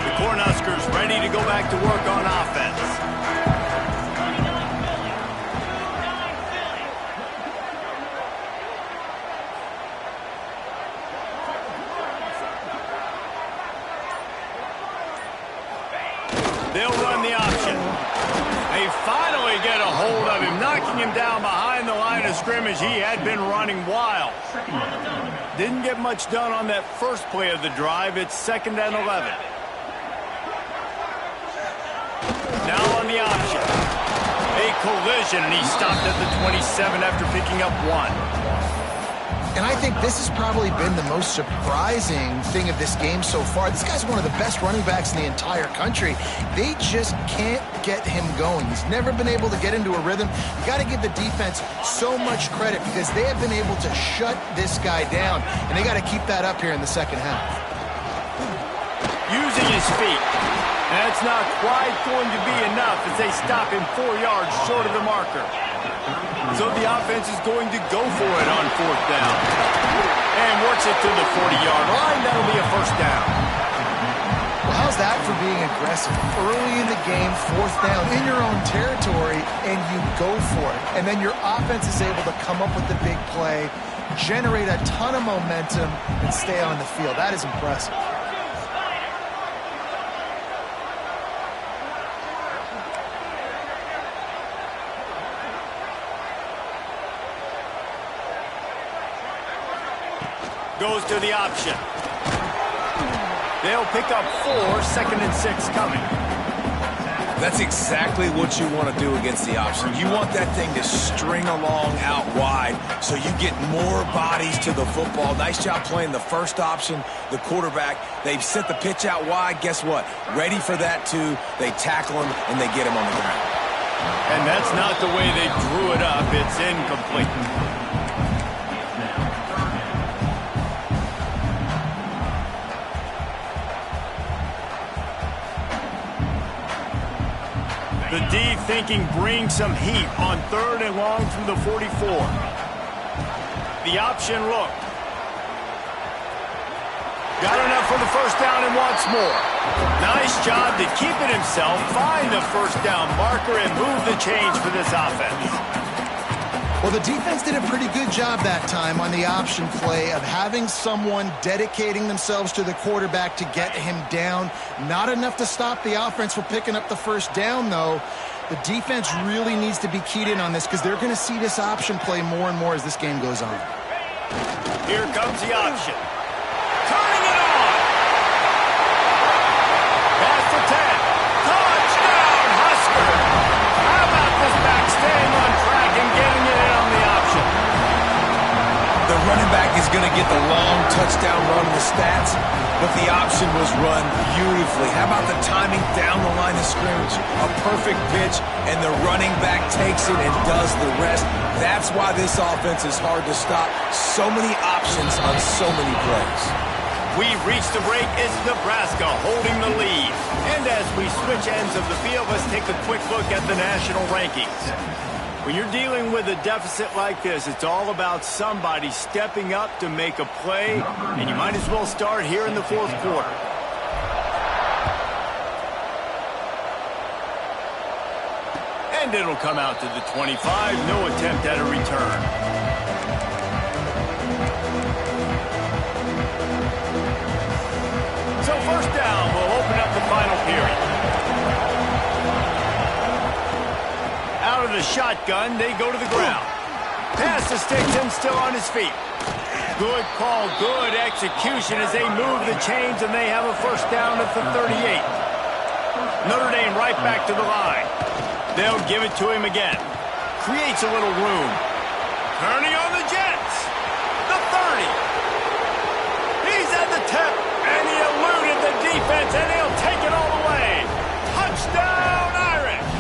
The Cornhuskers ready to go back to work on offense. They'll run the option. They finally get a hold of him, knocking him down behind the line of scrimmage. He had been running wild. Didn't get much done on that first play of the drive. It's 2nd and 11. Now on the option. A collision, and he stopped at the 27 after picking up 1. And I think this has probably been the most surprising thing of this game so far. This guy's one of the best running backs in the entire country. They just can't get him going. He's never been able to get into a rhythm. You got to give the defense so much credit because they have been able to shut this guy down, and they got to keep that up here in the second half. Using his feet. That's not quite going to be enough as they stop him 4 yards short of the marker. So the offense is going to go for it on 4th down. And works it to the 40-yard line. That'll be a 1st down. Well, how's that for being aggressive? Early in the game, 4th down, in your own territory, and you go for it. And then your offense is able to come up with the big play, generate a ton of momentum, and stay on the field. That is impressive. Goes to the option. They'll pick up 4, 2nd and 6 coming. That's exactly what you want to do against the option. You want that thing to string along out wide so you get more bodies to the football. Nice job playing the first option, the quarterback. They've sent the pitch out wide. Guess what? Ready for that too. They tackle him and they get him on the ground. And that's not the way they drew it up. It's incomplete. The D thinking bring some heat on 3rd and long from the 44. The option look. Got enough for the 1st down and wants more. Nice job to keep it himself, find the 1st down marker, and move the chains for this offense. Well, the defense did a pretty good job that time on the option play of having someone dedicating themselves to the quarterback to get him down. Not enough to stop the offense from picking up the 1st down, though. The defense really needs to be keyed in on this because they're going to see this option play more and more as this game goes on. Here comes the option. Turning it on. Pass to 10. Touchdown, Husker. How about this back staying on track and getting it in on the option? The running back is going to get the long touchdown run in the stats, but the option was run beautifully. How about the timing down the line of scrimmage? A perfect pitch, and the running back takes it and does the rest. That's why this offense is hard to stop. So many options on so many plays. We've reached the break. It's Nebraska holding the lead. And as we switch ends of the field, let's take a quick look at the national rankings. When you're dealing with a deficit like this, it's all about somebody stepping up to make a play, and you might as well start here in the 4th quarter. And it'll come out to the 25. No attempt at a return. So 1st down will open up the final period. Out of the shotgun, they go to the ground. Pass to Stigson, still on his feet. Good call, good execution as they move the chains, and they have a 1st down at the 38. Notre Dame right back to the line. They'll give it to him again. Creates a little room. Turning on the Jets. The 30. He's at the tip, and he eluded the defense, and he'll take it all the way. Touchdown, Irish.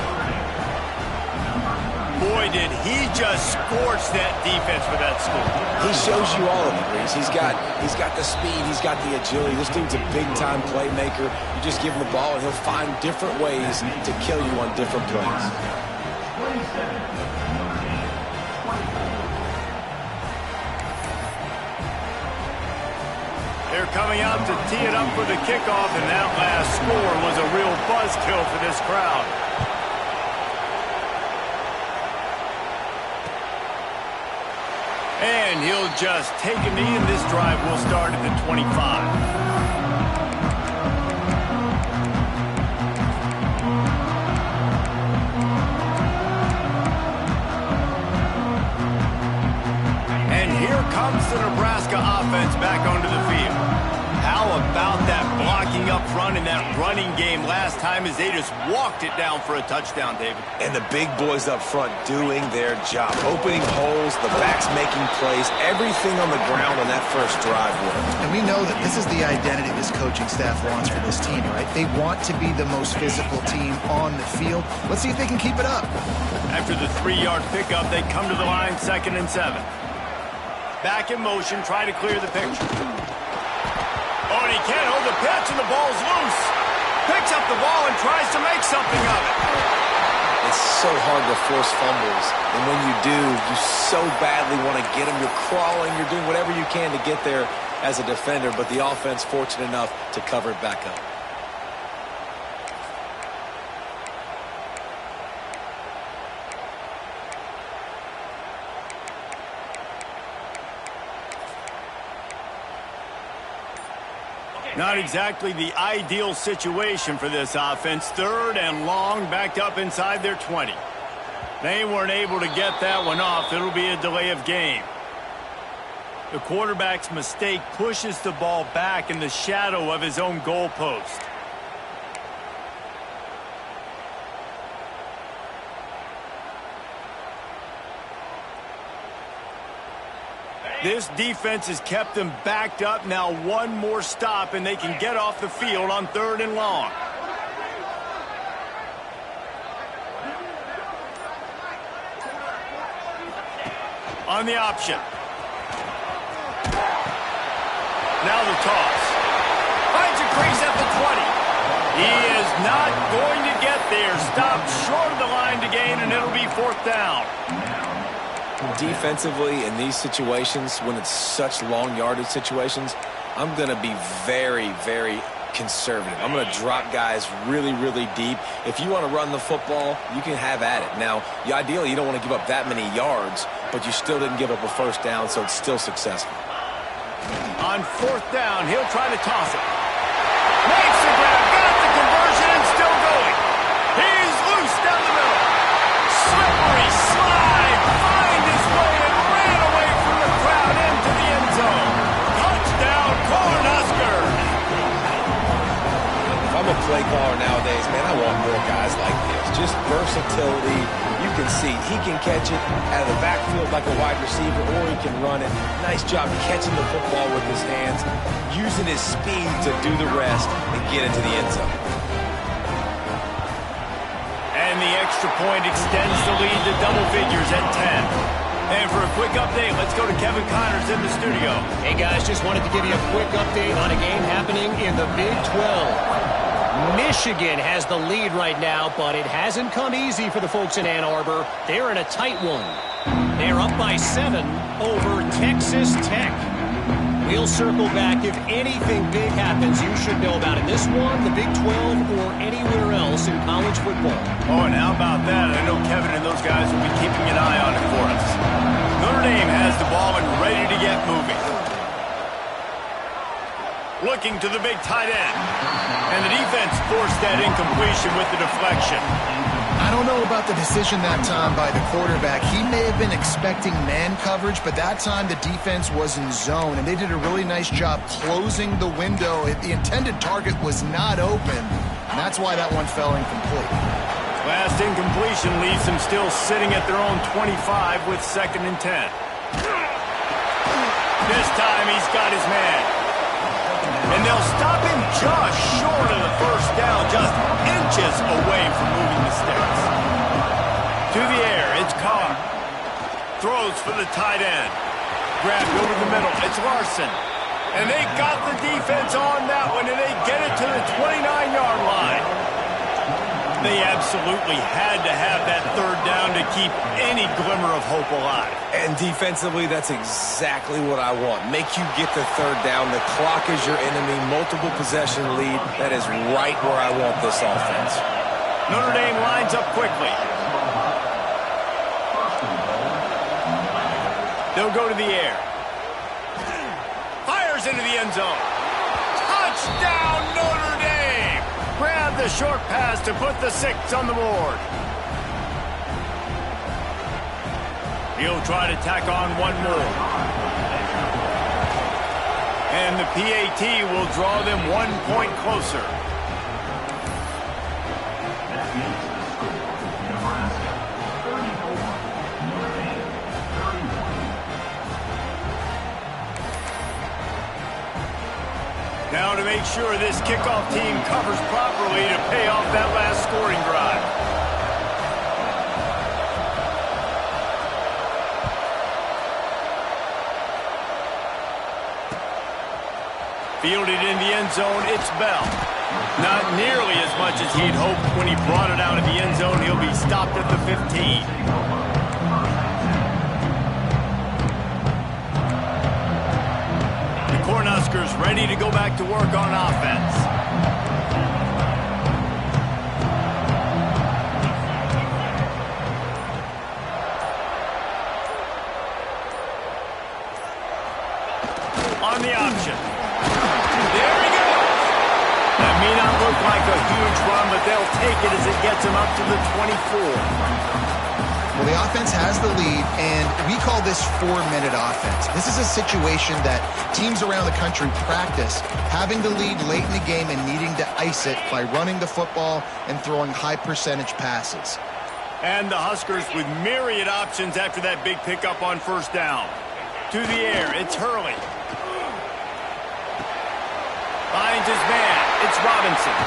Boy, did he just scorch that defense with that score. He shows you all of it, Reese. He's got the speed, he's got the agility. This dude's a big-time playmaker. You just give him the ball, and he'll find different ways to kill you on different plays. They're coming out to tee it up for the kickoff, and that last score was a real buzzkill for this crowd. And he'll just take a knee, and this drive will start at the 25. Comes the Nebraska offense back onto the field. How about that blocking up front in that running game last time as they just walked it down for a touchdown, David? And the big boys up front doing their job. Opening holes, the backs making plays, everything on the ground on that first drive worked. And we know that this is the identity this coaching staff wants for this team, right? They want to be the most physical team on the field. Let's see if they can keep it up. After the 3-yard pickup, they come to the line 2nd and 7. Back in motion, try to clear the picture. Oh, and he can't hold the pitch, and the ball's loose. Picks up the ball and tries to make something of it. It's so hard to force fumbles, and when you do, you so badly want to get them. You're crawling, you're doing whatever you can to get there as a defender, but the offense fortunate enough to cover it back up. Not exactly the ideal situation for this offense. 3rd and long, backed up inside their 20. They weren't able to get that one off. It'll be a delay of game. The quarterback's mistake pushes the ball back in the shadow of his own goalpost. This defense has kept them backed up. Now one more stop, and they can get off the field on 3rd and long. On the option. Now the toss. Finds a crease at the 20. He is not going to get there. Stopped short of the line to gain, and it'll be 4th down. Defensively, in these situations, when it's such long yardage situations, I'm going to be very, very conservative. I'm going to drop guys really, really deep. If you want to run the football, you can have at it. Now, ideally, you don't want to give up that many yards, but you still didn't give up a 1st down, so it's still successful. On 4th down, he'll try to toss it. Makes the grab, got the conversion, and still going. He's loose down the middle. Slippery slide, find his way and ran away from the crowd into the end zone. Touchdown, Cornhuskers. If I'm a play caller nowadays, man, I want more guys like this. Just versatility. You can see he can catch it out of the backfield like a wide receiver, or he can run it. Nice job catching the football with his hands, using his speed to do the rest and get into the end zone. And the extra point extends the lead to double figures at 10. And for a quick update, let's go to Kevin Connors in the studio. Hey, guys, just wanted to give you a quick update on a game happening in the Big 12. Michigan has the lead right now, but it hasn't come easy for the folks in Ann Arbor. They're in a tight one. They're up by 7 over Texas Tech. We'll circle back. If anything big happens, you should know about it. This one, the Big 12, or anywhere else in college football. Oh, and how about that? I know Kevin and those guys will be keeping an eye on it for us. Notre Dame has the ball and ready to get moving. Looking to the big tight end. And the defense forced that incompletion with the deflection. I don't know about the decision that time by the quarterback. He may have been expecting man coverage, but that time the defense was in zone, and they did a really nice job closing the window. The intended target was not open, and that's why that one fell incomplete. Last incompletion leaves them still sitting at their own 25 with 2nd and 10. This time he's got his man. And they'll stop him just short of the first down, just inches away from moving the sticks. To the air, it's Carr. Throws for the tight end. Grabbed over the middle, it's Larson. And they got the defense on that one, and they get it to the 29-yard line. They absolutely had to have that 3rd down to keep any glimmer of hope alive. And defensively, that's exactly what I want. Make you get the 3rd down. The clock is your enemy. Multiple possession lead. That is right where I want this offense. Notre Dame lines up quickly. They'll go to the air. Fires into the end zone. Touchdown, Notre Dame! Grab the short pass to put the 6 on the board. He'll try to tack on one more. And the PAT will draw them 1 point closer. That makes the score Nebraska 34, Notre Dame 31. Now to make sure this kickoff team covers properly to pay off that last scoring drive. Fielded in the end zone, it's Bell. Not nearly as much as he'd hoped when he brought it out of the end zone. He'll be stopped at the 15. The Cornhuskers ready to go back to work on offense. On the option. There he goes. That may not look like a huge run, but they'll take it as it gets them up to the 24. Well, the offense has the lead, and we call this 4-minute offense. This is a situation that teams around the country practice, having the lead late in the game and needing to ice it by running the football and throwing high-percentage passes. And the Huskers with myriad options after that big pickup on 1st down. To the air, it's Hurley. Finds his man. It's Robinson.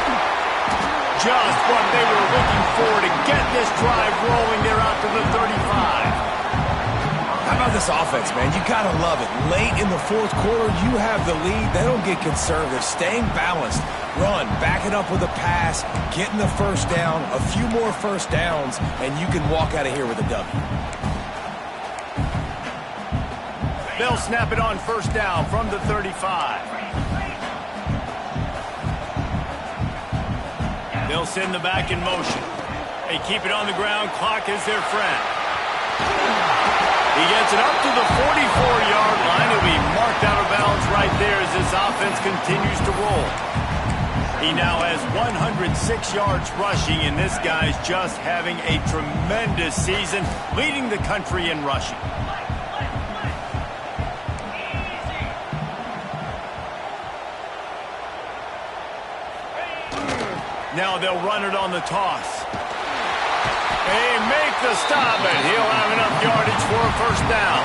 Just what they were looking for to get this drive rolling. They're out to the 35. How about this offense, man? You got to love it. Late in the 4th quarter, you have the lead. They don't get conservative. Staying balanced. Run. Back it up with a pass. Getting the 1st down. A few more 1st downs, and you can walk out of here with a W. They'll snap it on 1st down from the 35. They'll send the back in motion. They keep it on the ground. Clock is their friend. He gets it up to the 44-yard line. He'll be marked out of bounds right there as this offense continues to roll. He now has 106 yards rushing, and this guy's just having a tremendous season, leading the country in rushing. Now they'll run it on the toss. They make the stop, and he'll have enough yardage for a 1st down.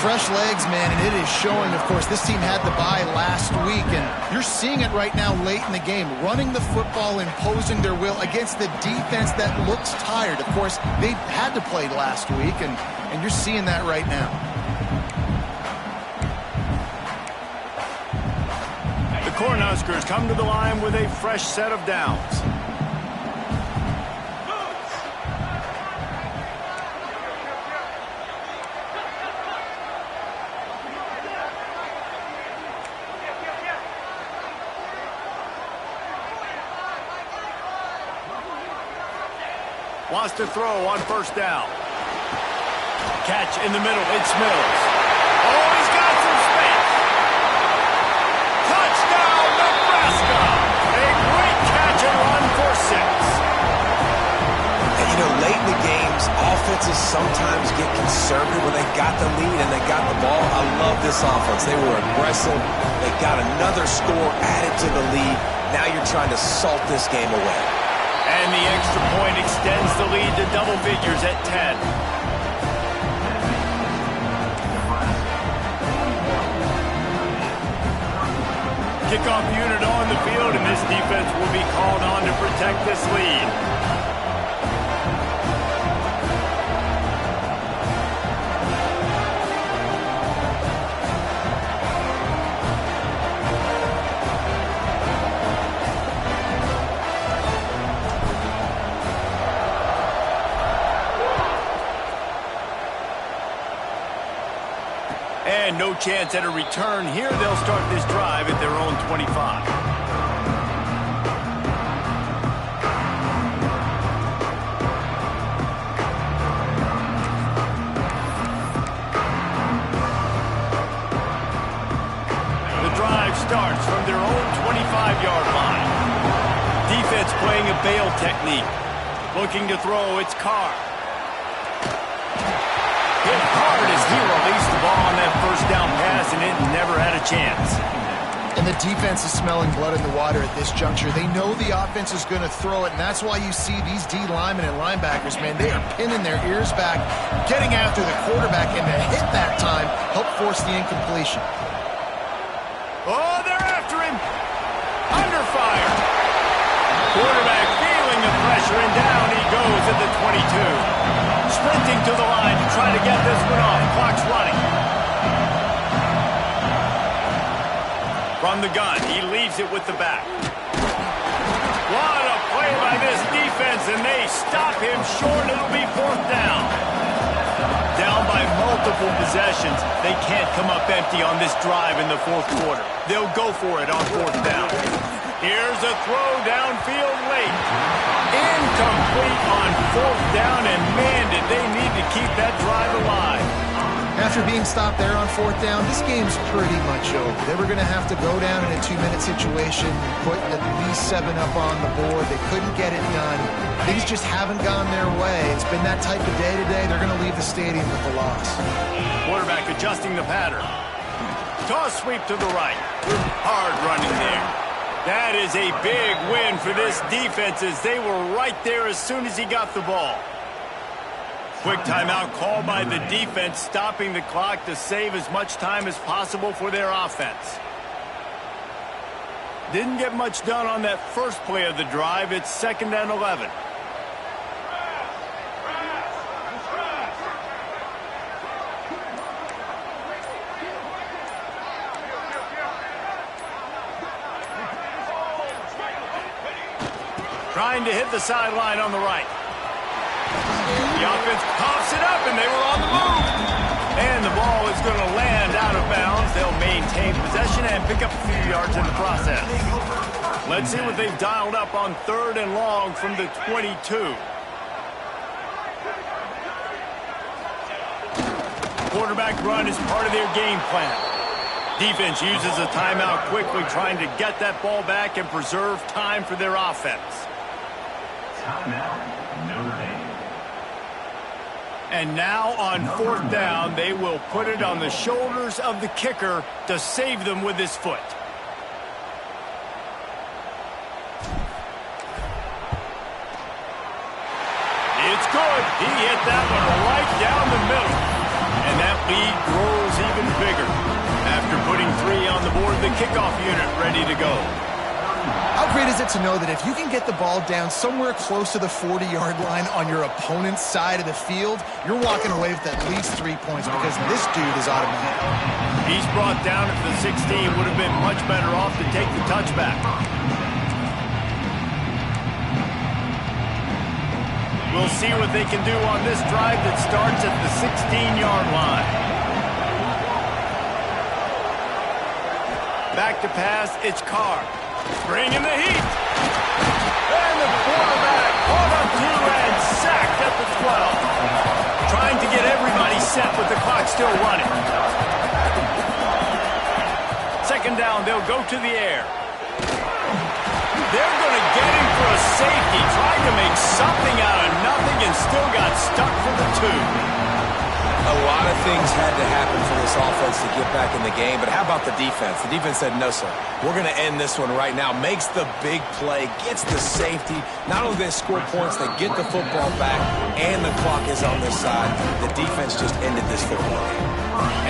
Fresh legs, man, and it is showing, of course. This team had the bye last week, and you're seeing it right now late in the game. Running the football, imposing their will against the defense that looks tired. Of course, they had to play last week, and you're seeing that right now. The Cornhuskers come to the line with a fresh set of downs. Wants to throw on 1st down. Catch in the middle. It's Mills. Oh, he's got some space. Touchdown, Nebraska. A great catch and run for 6. And, you know, late in the games, offenses sometimes get conservative when they got the lead and they got the ball. I love this offense. They were aggressive. They got another score added to the lead. Now you're trying to salt this game away. And the extra point extends the lead to double figures at 10. Kickoff unit on the field, and this defense will be called on to protect this lead. And no chance at a return here. They'll start this drive at their own 25. The drive starts from their own 25-yard line. Defense playing a bail technique. Looking to throw, it's Carr. Hit hard as he released the ball on that first down pass, and it never had a chance. And the defense is smelling blood in the water at this juncture. They know the offense is going to throw it, and that's why you see these D linemen and linebackers, man, they are pinning their ears back, getting after the quarterback, and the hit that time helped force the incompletion. Oh, they're after him. Under fire. Quarterback feeling the pressure, and down he goes at the 22. Sprinting to the line to try to get this one off. Clock's running. From the gun, he leaves it with the back. What a play by this defense, and they stop him short. It'll be fourth down. Down by multiple possessions. They can't come up empty on this drive in the fourth quarter. They'll go for it on fourth down. Here's a throw downfield late. Incomplete on fourth down, and man, did they need to keep that drive alive. After being stopped there on fourth down, this game's pretty much over. They were going to have to go down in a 2-minute situation, put at least 7 up on the board. They couldn't get it done. Things just haven't gone their way. It's been that type of day today. They're going to leave the stadium with the loss. Quarterback adjusting the pattern. Toss sweep to the right. Hard running there. That is a big win for this defense, as they were right there as soon as he got the ball. Quick timeout called by the defense, stopping the clock to save as much time as possible for their offense. Didn't get much done on that first play of the drive. It's 2nd and 11. Trying to hit the sideline on the right. The offense pops it up, and they were on the move. And the ball is going to land out of bounds. They'll maintain possession and pick up a few yards in the process. Let's see what they've dialed up on 3rd and long from the 22. Quarterback run is part of their game plan. Defense uses a timeout quickly, trying to get that ball back and preserve time for their offense. Timeout, Notre Dame. And now on 4th down, they will put it on the shoulders of the kicker to save them with his foot. It's good. He hit that one right down the middle. And that lead grows even bigger. After putting 3 on the board, the kickoff unit ready to go. How great is it to know that if you can get the ball down somewhere close to the 40-yard line on your opponent's side of the field, you're walking away with at least 3 points, because this dude is automatic. He's brought down at the 16. Would have been much better off to take the touchback. We'll see what they can do on this drive that starts at the 16-yard line. Back to pass, it's Carr. Bringing the heat. And the quarterback caught up to and sacked at the 12. Trying to get everybody set with the clock still running. 2nd down, they'll go to the air. They're going to get him for a safety. Trying to make something out of nothing and still got stuck for the 2. A lot of things had to happen for this offense to get back in the game, but how about the defense? The defense said, no, sir. We're going to end this one right now. Makes the big play, gets the safety. Not only they score points, they get the football back, and the clock is on this side. The defense just ended this football game.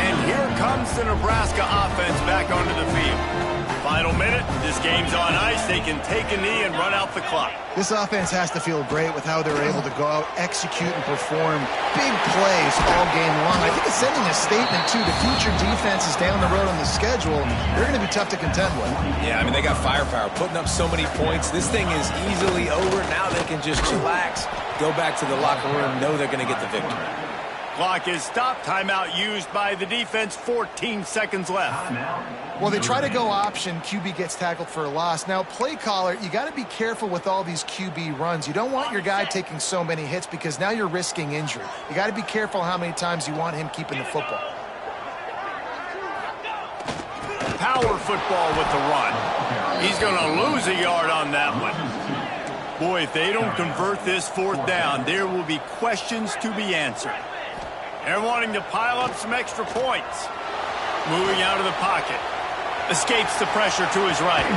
And here comes the Nebraska offense back onto the field. Final minute, this game's on ice. They can take a knee and run out the clock. This offense has to feel great with how they're able to go out, execute, and perform big plays all game long. I think it's sending a statement, too, to future defenses down the road on the schedule. They're going to be tough to contend with. Yeah, I mean, they got firepower, putting up so many points. This thing is easily over. Now they can just chillax, go back to the locker room, know they're going to get the victory. Clock is stopped. Timeout used by the defense. 14 seconds left. Well, they try to go option. QB gets tackled for a loss. Now, play caller, you got to be careful with all these QB runs. You don't want your guy taking so many hits because now you're risking injury. You got to be careful how many times you want him keeping the football. Power football with the run. He's going to lose a yard on that one. Boy, if they don't convert this fourth down, there will be questions to be answered. They're wanting to pile up some extra points. Moving out of the pocket. Escapes the pressure to his right.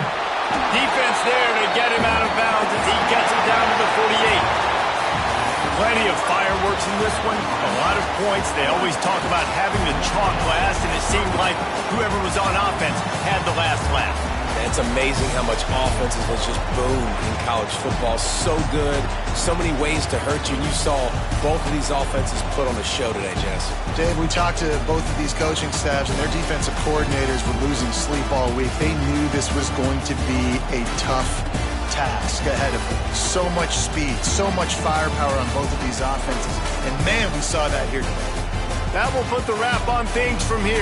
Defense there to get him out of bounds as he gets it down to the 48. Plenty of fireworks in this one. A lot of points. They always talk about having the chalk last, and it seemed like whoever was on offense had the last laugh. It's amazing how much offenses has just boomed in college football. So good, so many ways to hurt you. And you saw both of these offenses put on a show today, Jess. Dave, we talked to both of these coaching staffs, and their defensive coordinators were losing sleep all week. They knew this was going to be a tough task ahead of them. So much speed, so much firepower on both of these offenses. And, man, we saw that here today. That will put the wrap on things from here.